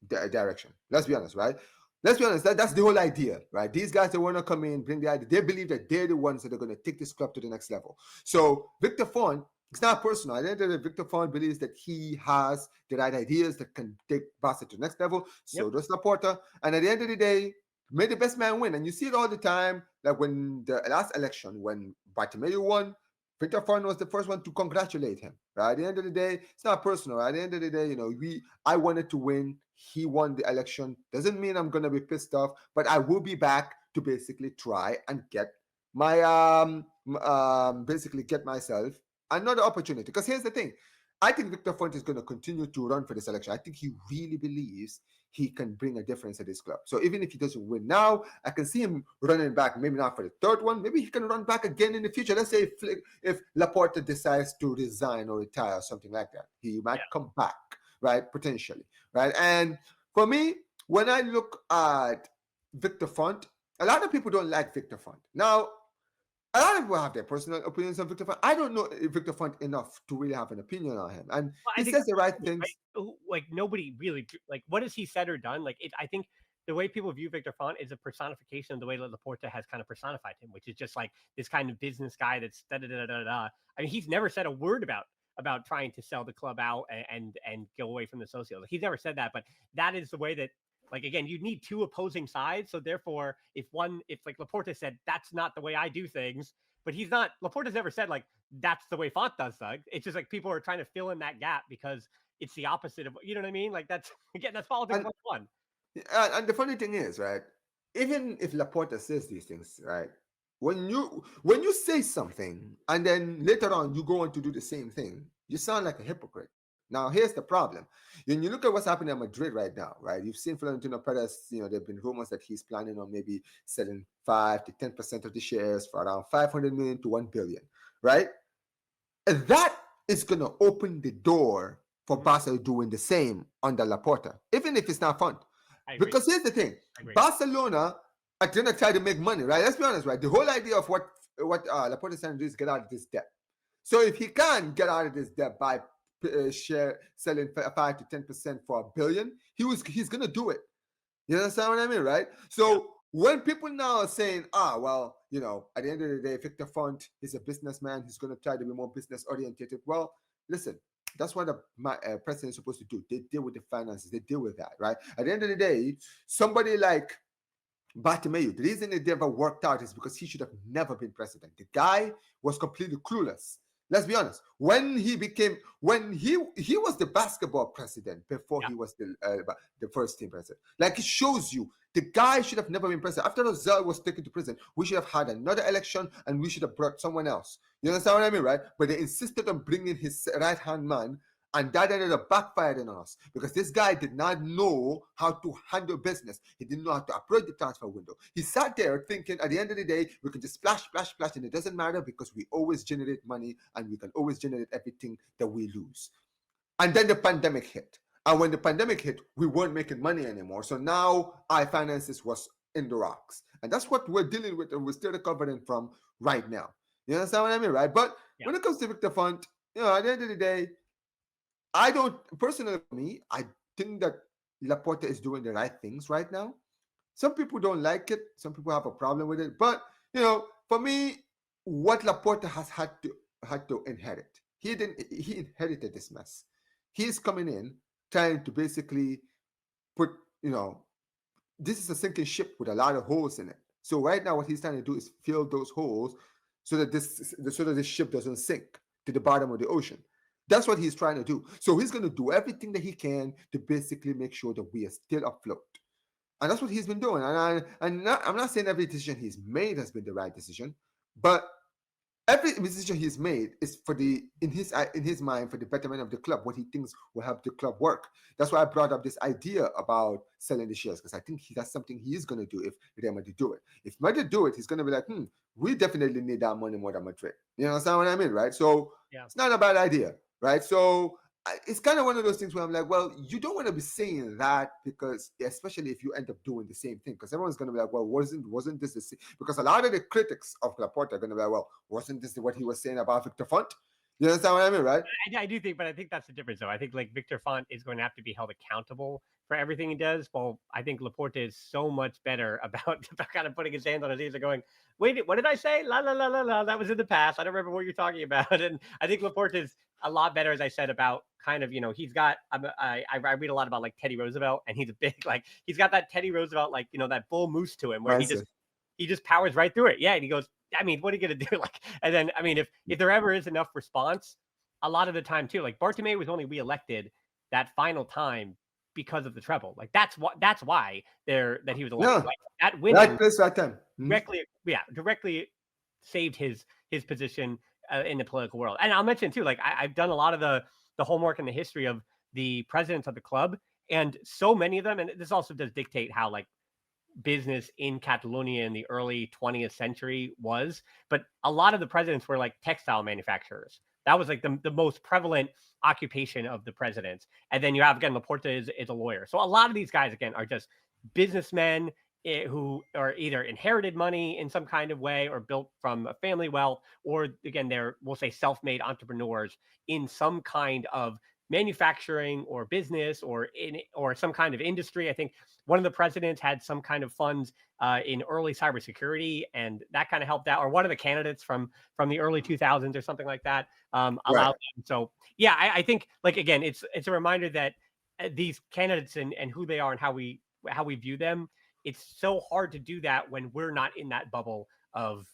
Speaker 2: direction. Let's be honest, right? Let's be honest. That's the whole idea, right? These guys, they want to come in, bring the idea. They believe that they're the ones that are going to take this club to the next level. So Victor Font, it's not personal. At the end of the day, Victor Font believes that he has the right ideas that can take Barca to the next level. So does Laporta. And at the end of the day, may the best man win. And you see it all the time. Like when the last election, when Bartomeu won, Victor Font was the first one to congratulate him. Right? At the end of the day, it's not personal. At the end of the day, I wanted to win. He won the election. Doesn't mean I'm gonna be pissed off, but I will be back to basically try and get my basically get myself another opportunity. Because here's the thing. I think Victor Font is going to continue to run for this election. I think he really believes he can bring a difference at this club. So even if he doesn't win now, I can see him running back, maybe not for the third one. Maybe he can run back again in the future. Let's say if Laporta decides to resign or retire or something like that, he might come back, right? Potentially, right? And for me, when I look at Victor Font, a lot of people don't like Victor Font. Now, a lot of people have their personal opinions on Victor Font. I don't know Victor Font enough to really have an opinion on him. And he says the right things.
Speaker 1: Like nobody really, like, what has he said or done? Like, I think the way people view Victor Font is a personification of the way that Laporta has kind of personified him, which is just like this kind of business guy that's da-da-da-da-da. I mean, he's never said a word about trying to sell the club out and go away from the socios. Like, he's never said that, but that is the way that, like, again, you need two opposing sides. So therefore, if like Laporta said, that's not the way I do things, but Laporta's never said, like, that's the way Font does things. It's just like people are trying to fill in that gap because it's the opposite of, you know what I mean? Like, that's politics 101.
Speaker 2: And the funny thing is, right, even if Laporta says these things, right, when you say something and then later on you go on to do the same thing, you sound like a hypocrite. Now, here's the problem. When you look at what's happening at Madrid right now, right? You've seen Florentino Perez, there have been rumors that he's planning on maybe selling 5 to 10% of the shares for around 500 million to 1 billion, right? And that is going to open the door for Barca doing the same under Laporta, even if it's not fun. Because here's the thing. Barcelona are going to try to make money, right? Let's be honest, right? The whole idea of what Laporta is trying to do is get out of this debt. So if he can get out of this debt by selling 5 to 10% for $1 billion, he's gonna do it. You understand what I mean, right? So when people now are saying, well, at the end of the day, Victor Font is a businessman, he's gonna try to be more business oriented. Well, listen, that's what the president is supposed to do. They deal with the finances, they deal with that, right? At the end of the day, somebody like Bartomeu, the reason it never worked out is because he should have never been president. The guy was completely clueless. Let's be honest. When he was the basketball president before he was the first team president. Like, it shows you the guy should have never been president. After Zell was taken to prison, we should have had another election and we should have brought someone else. You understand what I mean, right? But they insisted on bringing his right hand man. And that ended up backfiring on us because this guy did not know how to handle business. He didn't know how to approach the transfer window. He sat there thinking at the end of the day, we can just splash, and it doesn't matter because we always generate money and we can always generate everything that we lose. And then the pandemic hit. And when the pandemic hit, we weren't making money anymore. So now our finances was in the rocks. And that's what we're dealing with and we're still recovering from right now. You understand what I mean, right? But when it comes to Victor Font, at the end of the day, I don't personally, for me, I think that Laporta is doing the right things right now. Some people don't like it. Some people have a problem with it. But for me, what Laporta has had to inherit, he inherited this mess. He's coming in trying to basically put, this is a sinking ship with a lot of holes in it. So right now, what he's trying to do is fill those holes so that this ship doesn't sink to the bottom of the ocean. That's what he's trying to do. So he's going to do everything that he can to basically make sure that we are still afloat. And that's what he's been doing. And I'm not saying every decision he's made has been the right decision, but every decision he's made is in his mind for the betterment of the club, what he thinks will help the club work. That's why I brought up this idea about selling the shares, because I think that's something he's going to do if Real Madrid do it. If Madrid do it, he's going to be like, we definitely need that money more than Madrid. You understand what I mean, right? So It's not a bad idea. Right. So it's kind of one of those things where I'm like, well, you don't want to be saying that because especially if you end up doing the same thing, because everyone's going to be like, well, wasn't this the same? Because a lot of the critics of Laporta are going to be like, well, wasn't this what he was saying about Victor Font? You understand what I mean, right?
Speaker 1: I do think, but I think that's the difference, though. I think like Victor Font is going to have to be held accountable for everything he does. Well, I think Laporta is so much better about kind of putting his hands on his ears and going, wait, what did I say? La, la, la, la, la. That was in the past. I don't remember what you're talking about. And I think Laporta is a lot better, as I said, about kind of, he's got, I read a lot about like Teddy Roosevelt, and he's a big, like, he's got that Teddy Roosevelt, like, that bull moose to him where he just powers right through it. Yeah. And he goes, I mean, what are you going to do? Like, and then, I mean, if there ever is enough response, a lot of the time too, like Bartomeu was only reelected that final time because of the treble. Like that's why that he was elected.
Speaker 2: Yeah.
Speaker 1: Like, that winning
Speaker 2: right place, right time.
Speaker 1: Directly saved his position in the political world. And I'll mention too, like I've done a lot of the homework in the history of the presidents of the club, and so many of them, and this also does dictate how like business in Catalonia in the early 20th century was, but a lot of the presidents were like textile manufacturers. That was like the most prevalent occupation of the presidents. And then you have, again, Laporta is a lawyer. So a lot of these guys, again, are just businessmen who are either inherited money in some kind of way or built from a family wealth, or again, they're, we'll say, self-made entrepreneurs in some kind of manufacturing or business or some kind of industry. I think one of the presidents had some kind of funds in early cybersecurity, and that kind of helped out. Or one of the candidates from the early 2000s or something like that allowed them. So yeah, I think, like, again, it's a reminder that these candidates and who they are and how we view them, it's so hard to do that when we're not in that bubble of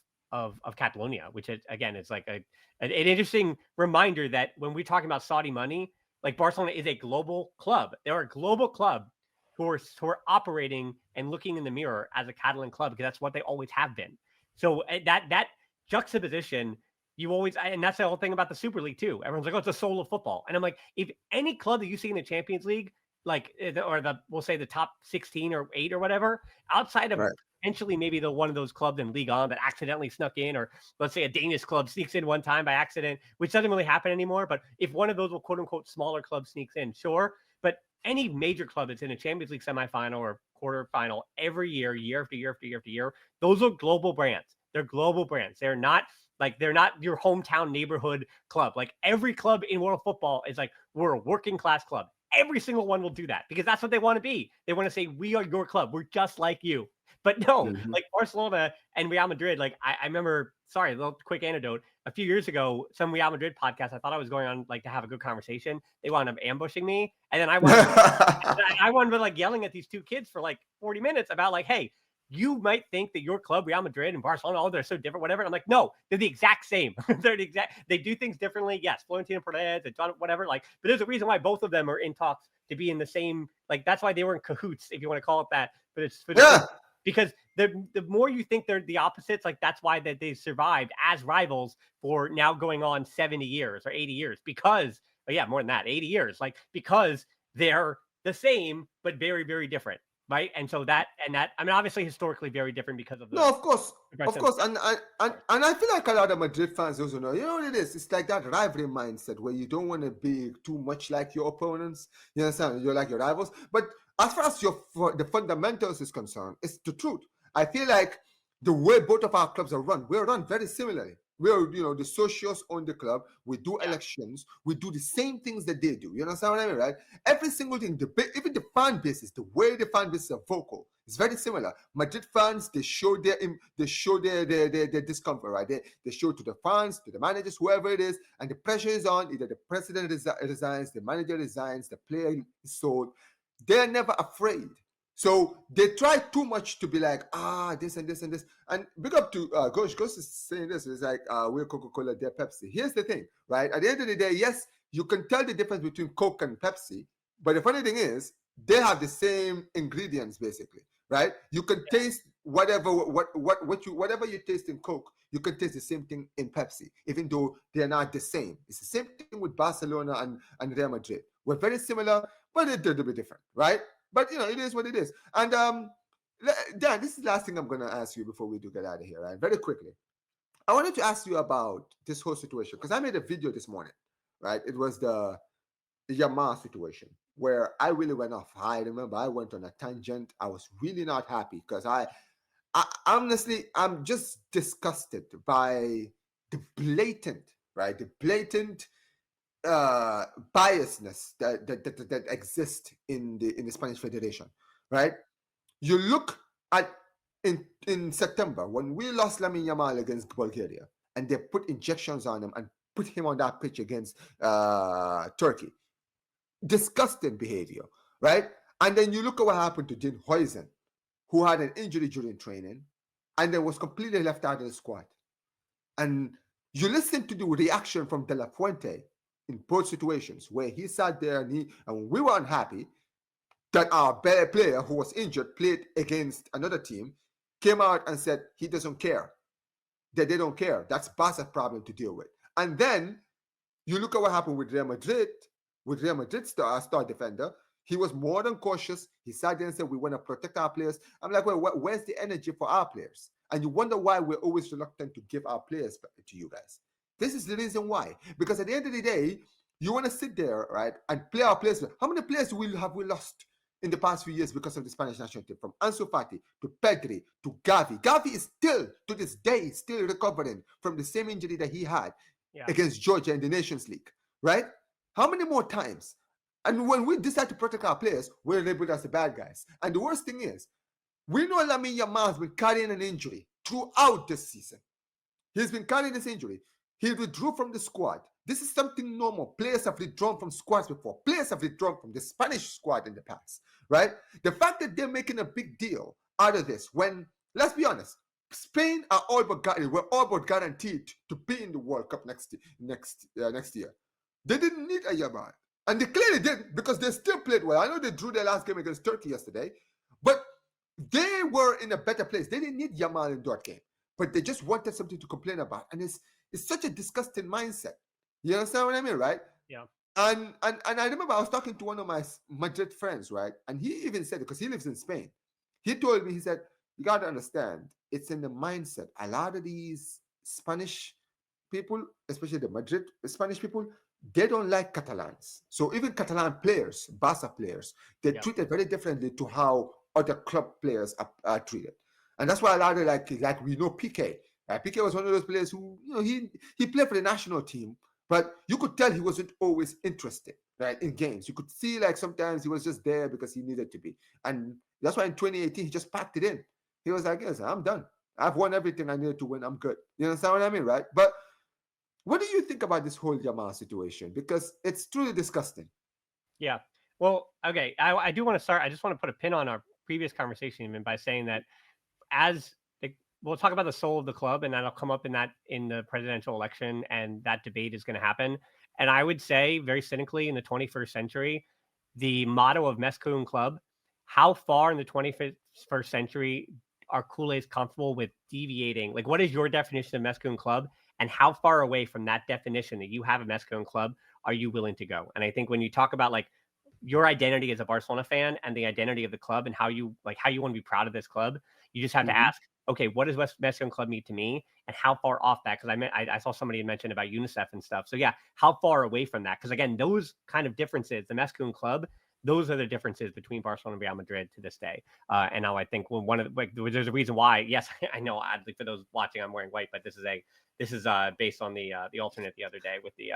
Speaker 1: Catalonia, which is, again, it's like an interesting reminder that when we're talking about Saudi money, like Barcelona is a global club. They're a global club who are operating and looking in the mirror as a Catalan club, because that's what they always have been. So that juxtaposition, you always, and that's the whole thing about the Super League too. Everyone's like, oh, it's the soul of football. And I'm like, if any club that you see in the Champions League, like, or we'll say the top 16 or 8 or whatever, outside of potentially maybe one of those clubs in Ligue 1 that accidentally snuck in, or let's say a Danish club sneaks in one time by accident, which doesn't really happen anymore. But if one of those quote unquote smaller clubs sneaks in, sure. But any major club that's in a Champions League semifinal or quarterfinal every year, year after year after year after year, those are global brands. They're global brands. They're not your hometown neighborhood club. Like every club in world football is like, we're a working class club. Every single one will do that because that's what they want to be. They want to say, we are your club. We're just like you. But no, like Barcelona and Real Madrid, like I remember, sorry, a little quick anecdote. A few years ago, some Real Madrid podcast, I thought I was going on like to have a good conversation. They wound up ambushing me. And then I wound up like yelling at these two kids for like 40 minutes about like, hey, you might think that your club, Real Madrid and Barcelona, all they're so different, whatever. And I'm like, no, they're the exact same. They're the exact. They do things differently. Yes, Florentino Perez and John, whatever. Like, but there's a reason why both of them are in talks to be in the same. Like, that's why they were in cahoots, if you want to call it that. But it's for
Speaker 2: Yeah.
Speaker 1: because the more you think they're the opposites, like that's why that they survived as rivals for now going on 70 years or 80 years because more than that, 80 years, like because they're the same but very, very different, right? And so that I mean, obviously historically very different because of the
Speaker 2: No, of course, and I feel like a lot of Madrid fans also know. You know what it is? It's like that rivalry mindset where you don't want to be too much like your opponents. You understand? You're like your rivals. But as far as the fundamentals is concerned, it's the truth. I feel like the way both of our clubs are run, we're run very similarly. We're, the socios own the club. We do elections. We do the same things that they do. You understand what I mean, right? Every single thing, even the fan bases, the way the fan bases are vocal, it's very similar. Madrid fans, they show their discomfort, right? They show to the fans, to the managers, whoever it is, and the pressure is on. Either the president resigns, the manager resigns, the player is sold. They're never afraid. So they try too much to be like, this and this and this. And big up to Ghost is saying this. It's like, we're Coca-Cola, they're Pepsi. Here's the thing, right? At the end of the day, yes, you can tell the difference between Coke and Pepsi. But the funny thing is, they have the same ingredients, basically, right? You can taste whatever you taste in Coke, you can taste the same thing in Pepsi, even though they're not the same. It's the same thing with Barcelona and Real Madrid. We're very similar, but they're a little bit different, right? But it is what it is. And Dan, this is the last thing I'm going to ask you before we do get out of here, right? Very quickly. I wanted to ask you about this whole situation because I made a video this morning, right? It was the Yamal situation where I really went off. I remember I went on a tangent. I was really not happy because I honestly, I'm just disgusted by the blatant, right? The blatant biasness that exists in the Spanish Federation, right? You look at in September when we lost Lamine Yamal against Bulgaria, and they put injections on him and put him on that pitch against Turkey. Disgusting behavior, right? And then you look at what happened to Dean Huijsen, who had an injury during training, and then was completely left out of the squad. And you listen to the reaction from De La Fuente in both situations where he sat there and we were unhappy that our better player who was injured played against another team, came out and said he doesn't care, that they don't care. That's Barca's problem to deal with. And then you look at what happened with Real Madrid star defender. He was more than cautious. He sat there and said, we want to protect our players. I'm like, well, where's the energy for our players? And you wonder why we're always reluctant to give our players to you guys. This is the reason why. Because at the end of the day, you want to sit there, right, and play our players. How many players have we lost in the past few years because of the Spanish national team? From Ansu Fati to Pedri to Gavi. Gavi is still, to this day, still recovering from the same injury that he had against Georgia in the Nations League, right? How many more times? And when we decide to protect our players, we're labeled as the bad guys. And the worst thing is, we know Lamine Yamal has been carrying an injury throughout this season. He's been carrying this injury. He withdrew from the squad. This is something normal. Players have withdrawn from squads before. Players have withdrawn from the Spanish squad in the past, right? The fact that they're making a big deal out of this, when, let's be honest, Spain are all but guaranteed to be in the World Cup next year. They didn't need a Yamal. And they clearly didn't, because they still played well. I know they drew their last game against Turkey yesterday, but they were in a better place. They didn't need Yamal in that game, but they just wanted something to complain about. And it's such a disgusting mindset. You understand what I mean, right?
Speaker 1: Yeah.
Speaker 2: And I remember I was talking to one of my Madrid friends, right? And he even said, because he lives in Spain, he told me, he said, you got to understand, it's in the mindset. A lot of these Spanish people, especially the Madrid Spanish people, they don't like Catalans. So even Catalan players, Barca players, they're treated very differently to how other club players are treated. And that's why a lot of like we know Piqué. Piqué was one of those players who, he played for the national team, but you could tell he wasn't always interested, right, in games. You could see like sometimes he was just there because he needed to be. And that's why in 2018, he just packed it in. He was like, yes, I'm done. I've won everything I needed to win. I'm good. You understand what I mean, right? But what do you think about this whole Yamal situation? Because it's truly disgusting.
Speaker 1: Yeah. Well, okay. I do want to start. I just want to put a pin on our previous conversation even by saying that as we'll talk about the soul of the club, and that'll come up in the presidential election, and that debate is going to happen. And I would say, very cynically, in the 21st century, the motto of Mescagoon Club: how far in the 21st century are Kool-Aids comfortable with deviating? Like, what is your definition of Mescagoon Club, and how far away from that definition that you have of Mescagoon Club are you willing to go? And I think when you talk about like your identity as a Barcelona fan and the identity of the club and how you want to be proud of this club, you just have to ask, okay, what does Mescagoon Club mean to me, and how far off that? Because I saw somebody mention about UNICEF and stuff. So yeah, how far away from that? Because again, those kind of differences, the Mescagoon Club, those are the differences between Barcelona and Real Madrid to this day. And now I think there's a reason why. Yes, I know. Oddly, for those watching, I'm wearing white, but this is based on the alternate the other day with the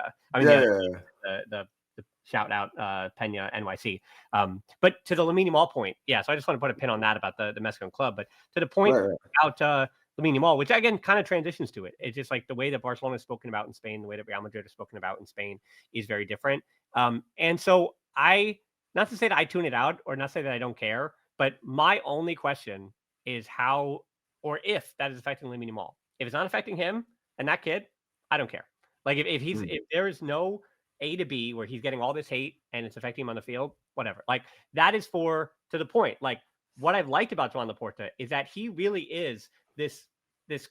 Speaker 1: shout out Pena NYC. But to the Lamine Yamal point, yeah. So I just want to put a pin on that about the Mescagoon Club. But to the point about Lamine Yamal, which again kind of transitions to it. It's just like the way that Barcelona is spoken about in Spain, the way that Real Madrid is spoken about in Spain is very different. And so not to say that I tune it out or not to say that I don't care, but my only question is how or if that is affecting Lamine Yamal. If it's not affecting him and that kid, I don't care. Like if there is no A to B where he's getting all this hate and it's affecting him on the field, whatever. Like that is to the point. Like what I've liked about Joan Laporta is that he really is this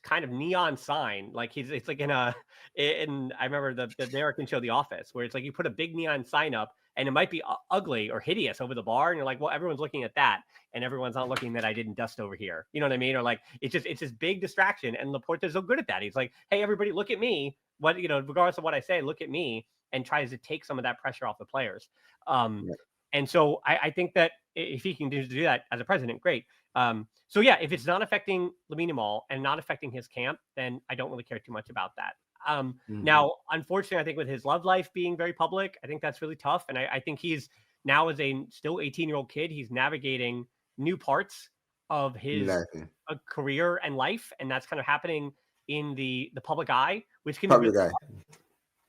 Speaker 1: kind of neon sign. Like it's like in I remember the American show The Office, where it's like you put a big neon sign up and it might be ugly or hideous over the bar, and you're like, well, everyone's looking at that, and everyone's not looking that I didn't dust over here. You know what I mean? Or like it's this big distraction, and Laporta's so good at that. He's like, hey, everybody, look at me. Regardless of what I say, look at me, and tries to take some of that pressure off the players. And so I think that if he can do that as a president, great. So yeah, if it's not affecting Lamine Yamal and not affecting his camp, then I don't really care too much about that. Now, unfortunately, I think with his love life being very public, I think that's really tough. And I think he's now, as a still 18-year-old kid, he's navigating new parts of his career and life, and that's kind of happening in the public eye, which can be really tough.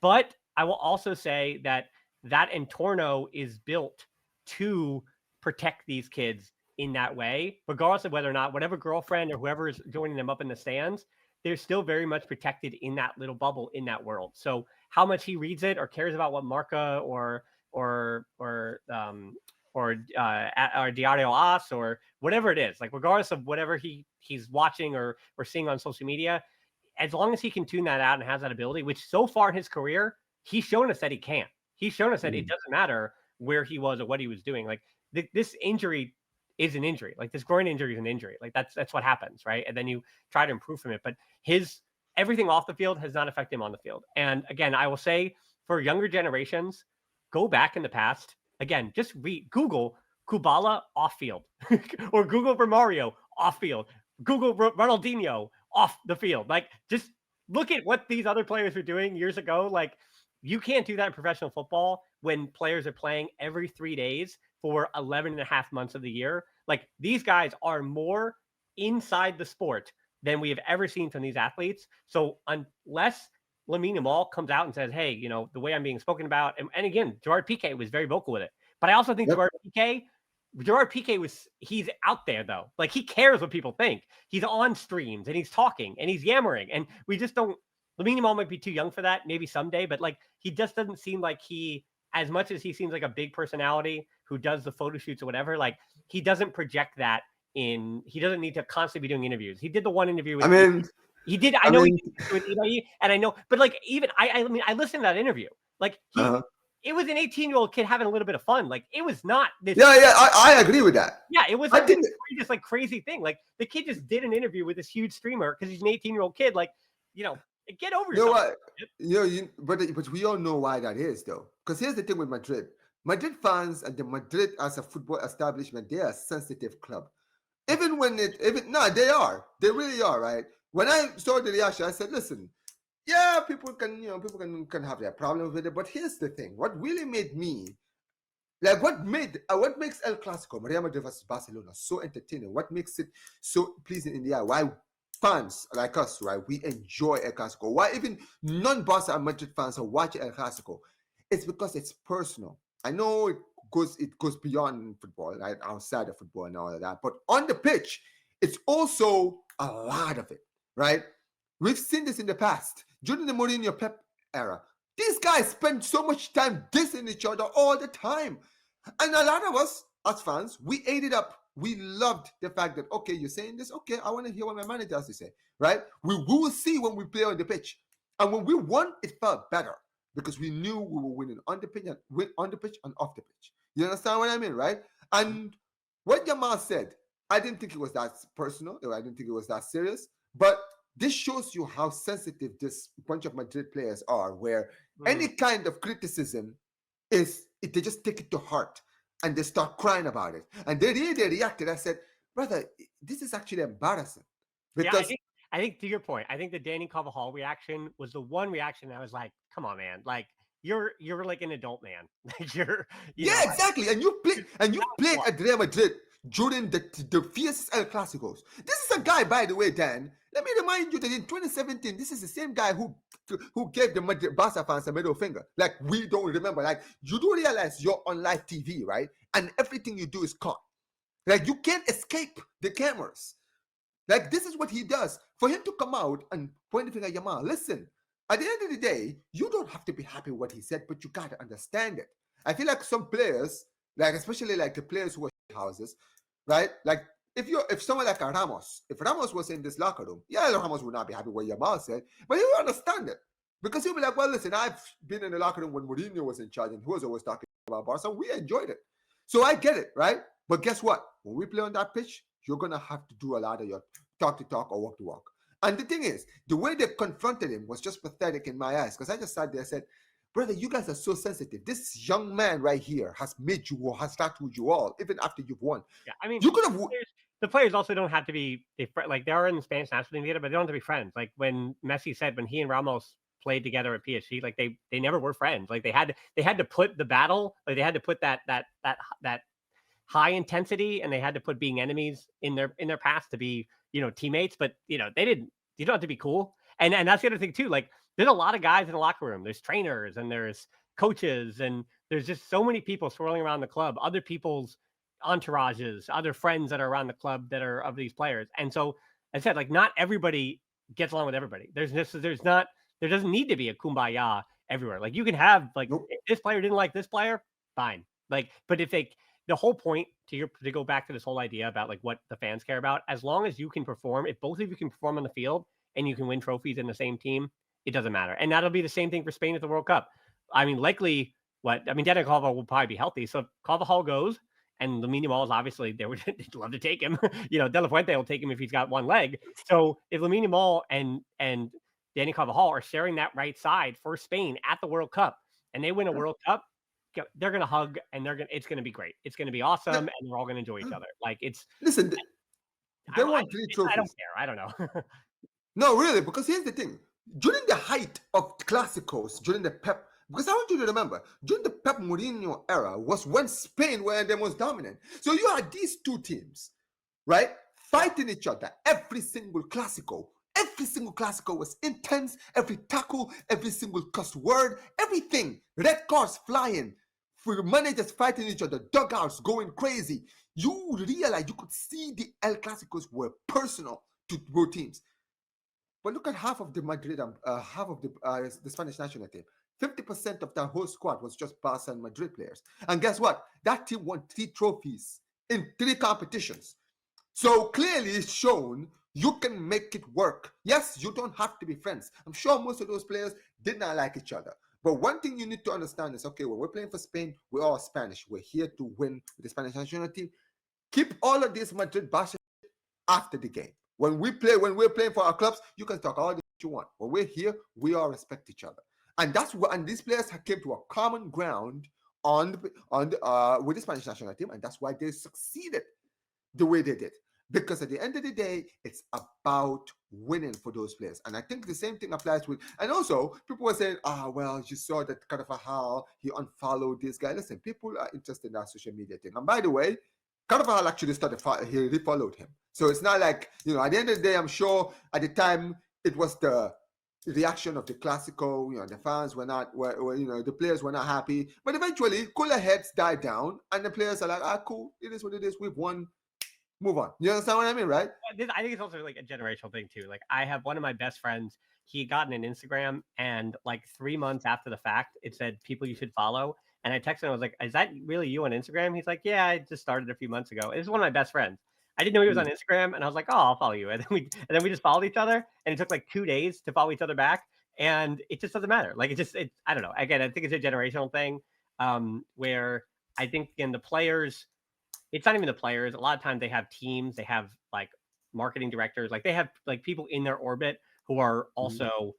Speaker 1: But I will also say that entorno is built to protect these kids in that way, regardless of whether or not whatever girlfriend or whoever is joining them up in the stands, they're still very much protected in that little bubble in that world. So how much he reads it or cares about what Marca or Diario As or whatever it is, like regardless of whatever he's watching or seeing on social media, as long as he can tune that out and has that ability, which so far in his career, he's shown us that he can. He's shown us that it doesn't matter where he was or what he was doing. Like this injury is an injury. Like this groin injury is an injury. Like that's what happens, right? And then you try to improve from it. But everything off the field has not affected him on the field. And again, I will say for younger generations, go back in the past. Again, just Google Kubala off field or Google Romario off field. Google Ronaldinho off the field. Like just look at what these other players were doing years ago. Like you can't do that in professional football when players are playing every 3 days for 11 and a half months of the year. Like these guys are more inside the sport than we have ever seen from these athletes. So unless Lamine Yamal comes out and says, hey, the way I'm being spoken about, and again, Gerard Piqué was very vocal with it. But I also think Gerard Piqué he's out there though. Like he cares what people think. He's on streams and he's talking and he's yammering. And we just don't, Lamine Yamal might be too young for that, maybe someday, but like he just doesn't seem like as much as he seems like a big personality who does the photo shoots or whatever, like he doesn't project that he doesn't need to constantly be doing interviews. He did the one interview with he did. I know he did with Ibai, and I know, but like even I listened to that interview. Like it was an 18-year-old kid having a little bit of fun. Like it was not this.
Speaker 2: Yeah, I agree with that.
Speaker 1: Yeah, it was like this like crazy thing. Like the kid just did an interview with this huge streamer because he's an 18-year-old kid. Like get over yourself.
Speaker 2: But we all know why that is though. Because here's the thing with Madrid. Madrid fans and the Madrid as a football establishment, they are a sensitive club. They really are, right? When I saw the reaction, I said, listen, yeah, people can have their problems with it, but here's the thing. What really made me, like what makes El Clasico, Real Madrid versus Barcelona, so entertaining, what makes it so pleasing in the eye, why fans like us, right, we enjoy El Clasico, why even non-Barca and Madrid fans are watching El Clasico, it's because it's personal. I know it goes beyond football, right? Outside of football and all of that. But on the pitch, it's also a lot of it, right? We've seen this in the past. During the Mourinho Pep era, these guys spend so much time dissing each other all the time. And a lot of us, as fans, we ate it up. We loved the fact that, okay, you're saying this, okay, I want to hear what my manager has to say, right? We will see when we play on the pitch. And when we won, it felt better because we knew we were winning on the pitch and off the pitch. You understand what I mean, right? And what Yamal said, I didn't think it was that personal. I didn't think it was that serious. But this shows you how sensitive this bunch of Madrid players are, where any kind of criticism they just take it to heart and they start crying about it. And they reacted. I said, brother, this is actually embarrassing.
Speaker 1: Because I think to your point, I think the Danny Carvajal reaction was the one reaction I was like, come on, man. Like, you're like an adult man. Like
Speaker 2: exactly. And you played at Real Madrid during the fiercest El Clasicos. This is a guy, by the way, Dan. Let me remind you that in 2017, this is the same guy who gave the Madrid Barca fans a middle finger. Like, we don't remember. Like, you do realize you're on live TV, right? And everything you do is caught. Like, you can't escape the cameras. Like, this is what he does. For him to come out and point the finger at Yamal, listen, at the end of the day, you don't have to be happy with what he said, but you got to understand it. I feel like some players, like especially like the players who are houses, right? Like, if someone like a Ramos, if Ramos was in this locker room, Ramos would not be happy with what Yamal said, but he will understand it. Because he'll be like, well, listen, I've been in the locker room when Mourinho was in charge and he was always talking about Barca. We enjoyed it. So I get it, right? But guess what? When we play on that pitch, you're going to have to do a lot of your talk to talk or walk to walk. And the thing is, the way they confronted him was just pathetic in my eyes. Because I just sat there and said, brother, you guys are so sensitive. This young man right here has made you or has started you all, even after you've won.
Speaker 1: Yeah, I mean,
Speaker 2: you could have.
Speaker 1: The players also don't have to be like they are in the Spanish national team together, but they don't have to be friends. Like when Messi said when he and Ramos played together at PSG, like they never were friends. Like they had to put the battle, like they had to put that high intensity, and they had to put being enemies in their past to be teammates. But they didn't. You don't have to be cool. And that's the other thing too. Like there's a lot of guys in the locker room. There's trainers and there's coaches and there's just so many people swirling around the club. Other people's entourages, other friends that are around the club that are of these players. And so I said, like, not everybody gets along with everybody. There doesn't need to be a kumbaya everywhere. Like you can have like if this player didn't like this player, fine. Like, but if the whole point to go back to this whole idea about like what the fans care about, as long as you can perform, if both of you can perform on the field and you can win trophies in the same team, it doesn't matter. And that'll be the same thing for Spain at the World Cup. I mean, likely Daniel Carvajal will probably be healthy. So if Carvajal goes, and Lamine Yamal is obviously they'd love to take him. De La Fuente will take him if he's got one leg. So if Lamine Yamal and Dani Carvajal are sharing that right side for Spain at the World Cup, and they win a World Cup, they're gonna hug and it's gonna be great. It's gonna be awesome, and they're all gonna enjoy each other. Like
Speaker 2: listen, they won 3 trophies.
Speaker 1: I don't care. I don't know.
Speaker 2: No, really, because here's the thing: during the height of Clásicos, during the Pep. Because I want you to remember, during the Pep Mourinho era was when Spain were the most dominant. So you had these two teams, right, fighting each other every single Clásico. Every single Clásico was intense. Every tackle, every single cuss word, everything. Red cards flying. For managers fighting each other, dugouts going crazy. You realize you could see the El Clásicos were personal to both teams. But look at half of the Madrid, half of the Spanish national team. 50% of that whole squad was just Barca and Madrid players. And guess what? That team won 3 trophies in 3 competitions. So clearly it's shown you can make it work. Yes, you don't have to be friends. I'm sure most of those players did not like each other. But one thing you need to understand is, okay, when we're playing for Spain, we're all Spanish. We're here to win with the Spanish national team. Keep all of this Madrid Barca after the game. When we're playing for our clubs, you can talk all the you want. When we're here, we all respect each other. And that's what, and these players came to a common ground with the Spanish national team, and that's why they succeeded the way they did. Because at the end of the day, it's about winning for those players. And I think the same thing applies with, and also people were saying, well, you saw that Carvajal, he unfollowed this guy. Listen, people are interested in that social media thing. And by the way, Carvajal actually he refollowed him. So it's not like, at the end of the day, I'm sure at the time it was the reaction of the Clásico, the fans were not, the players were not happy. But eventually, cooler heads died down, and the players are like, cool, it is what it is. We've won. move on. You understand what I mean, right?
Speaker 1: I think it's also like a generational thing too. Like I have one of my best friends. He had gotten an Instagram, and like 3 months after the fact, it said people you should follow. And I texted him. I was like, "Is that really you on Instagram?" He's like, "Yeah, I just started a few months ago." It's one of my best friends. I didn't know he was on Instagram, and I was like, "Oh, I'll follow you." And then we just followed each other, and it took like 2 days to follow each other back, and it just doesn't matter. Like it I don't know. Again, I think it's a generational thing, where I think in the players, it's not even the players. A lot of times they have teams, they have like marketing directors, like they have like people in their orbit who are also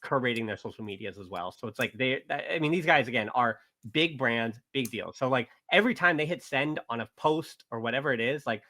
Speaker 1: curating their social medias as well. So it's like I mean, these guys again are big brands, big deals. So like every time they hit send on a post or whatever it is, like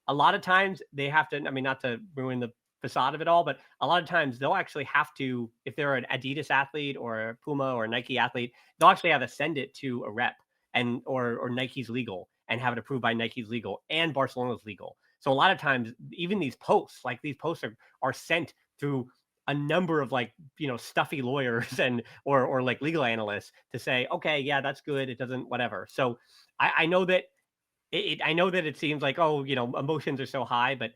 Speaker 1: a lot of times they have to, I mean, not to ruin the facade of it all, but a lot of times they'll actually have to, if they're an Adidas athlete or a Puma or a Nike athlete, they'll actually have to send it to a rep and or Nike's legal and have it approved by Nike's legal and Barcelona's legal. So a lot of times, even these posts, like these posts are sent through a number of like stuffy lawyers and or like legal analysts to say, okay, yeah, that's good. It doesn't whatever. So I know that I know that it seems like, oh, emotions are so high, but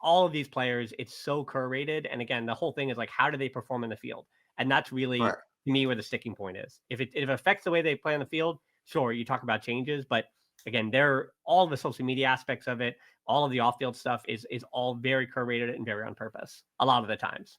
Speaker 1: all of these players, it's so curated. And again, the whole thing is like, how do they perform in the field? And that's really
Speaker 2: Right.
Speaker 1: to me where the sticking point is. If it affects the way they play on the field, sure, you talk about changes, but again, they're all the social media aspects of it, all of the off-field stuff is all very curated and very on purpose a lot of the times.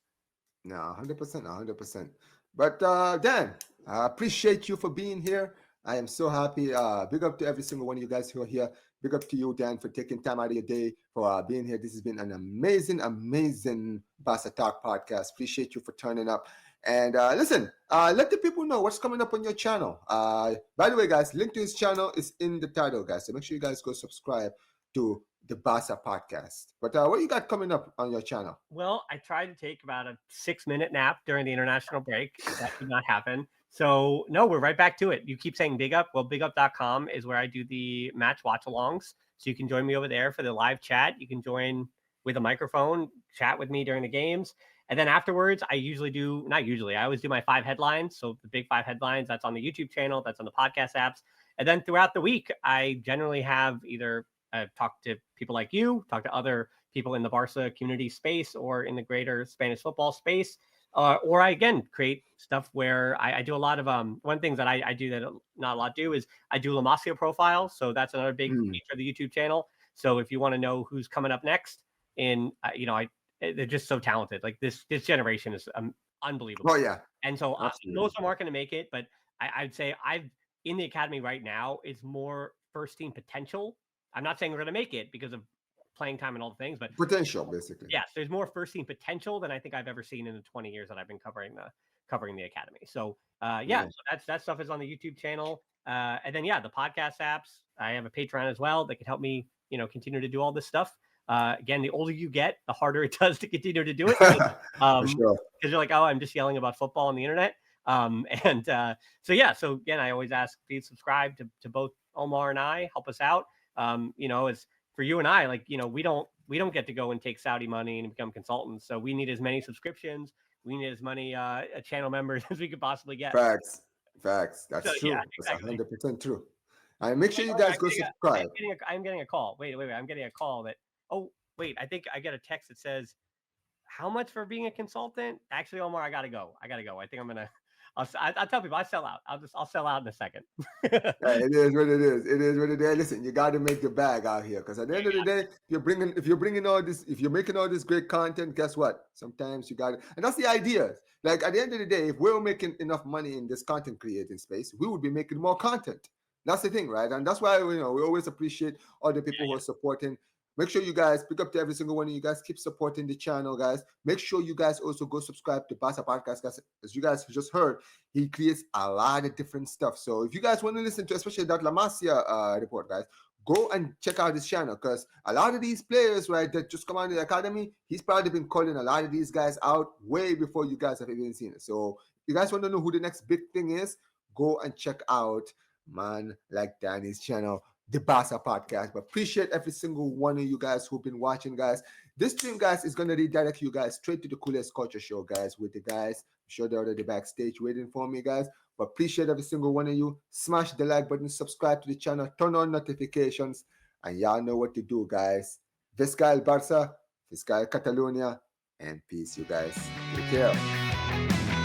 Speaker 2: No, 100%, 100%. But Dan, I appreciate you for being here. I am so happy. Big up to every single one of you guys who are here. Big up to you, Dan, for taking time out of your day for being here. This has been an amazing, amazing Basa Talk podcast. Appreciate you for turning up. And listen, let the people know what's coming up on your channel. By the way, guys, link to his channel is in the title, guys. So make sure you guys go subscribe to the Basa podcast. But what you got coming up on your channel?
Speaker 1: Well, I tried to take about a 6-minute nap during the international break. That did not happen. So, no, we're right back to it. You keep saying Big Up. Well, bigup.com is where I do the match watch-alongs. So you can join me over there for the live chat. You can join with a microphone, chat with me during the games. And then afterwards, I always do my 5 headlines. So the big 5 headlines, that's on the YouTube channel, that's on the podcast apps. And then throughout the week, I generally have either talk to people like you, talk to other people in the Barca community space or in the greater Spanish football space. Or I, again, create stuff where I do a lot of one thing that I do that not a lot do is I do La Masia profile. So that's another big feature of the YouTube channel. So if you want to know who's coming up next, and they're just so talented. Like this generation is unbelievable.
Speaker 2: Oh, yeah.
Speaker 1: And so most of them aren't going to make it, but I'd say I've in the academy right now is more first team potential. I'm not saying we're going to make it because of playing time and all the things, but
Speaker 2: potential, basically.
Speaker 1: yes, there's more first team potential than I think I've ever seen in the 20 years that I've been covering the academy. So so that stuff is on the YouTube channel. And then the podcast apps. I have a Patreon as well that can help me, continue to do all this stuff. Again, the older you get, the harder it does to continue to do it. Because you're like, oh, I'm just yelling about football on the internet. So again, I always ask, please subscribe to both Omar and I, help us out. As for you and I, like, we don't get to go and take Saudi money and become consultants. So we need as many subscriptions. We need as many channel members as we could possibly get.
Speaker 2: Facts. That's true.
Speaker 1: Yeah,
Speaker 2: That's
Speaker 1: exactly.
Speaker 2: 100% true. All right, make sure you guys go subscribe.
Speaker 1: I'm getting a call. Wait. I'm getting a call that, oh, wait, I think I get a text that says, how much for being a consultant? Actually, Omar, I got to go. I think I'm going to, I'll tell people I sell out. I'll sell out in a second.
Speaker 2: It is what it is. It is what it is. Listen, you got to make the bag out here because at the end of the day, if you're bringing all this, if you're making all this great content, guess what? Sometimes you got it, and that's the idea. Like at the end of the day, if we're making enough money in this content creating space, we would be making more content. That's the thing, right? And that's why we always appreciate all the people who are supporting. Make sure you guys pick up to every single one of you guys. Keep supporting the channel, guys. Make sure you guys also go subscribe to Basa Podcast, guys. As you guys just heard, he creates a lot of different stuff. So if you guys want to listen to especially that La Masia report, guys, go and check out his channel because a lot of these players, right, that just come out of the academy, he's probably been calling a lot of these guys out way before you guys have even seen it. So if you guys want to know who the next big thing is, go and check out man like Danny's channel, the Basa Podcast. But appreciate every single one of you guys who've been watching, guys. This stream, guys, is going to redirect you guys straight to the coolest culture show, guys, with the guys. I'm sure they're already backstage waiting for me, guys. But appreciate every single one of you. Smash the like button, subscribe to the channel, turn on notifications, and y'all know what to do, guys. Visca el Barça, Visca el Catalonia, and peace, you guys. Take care.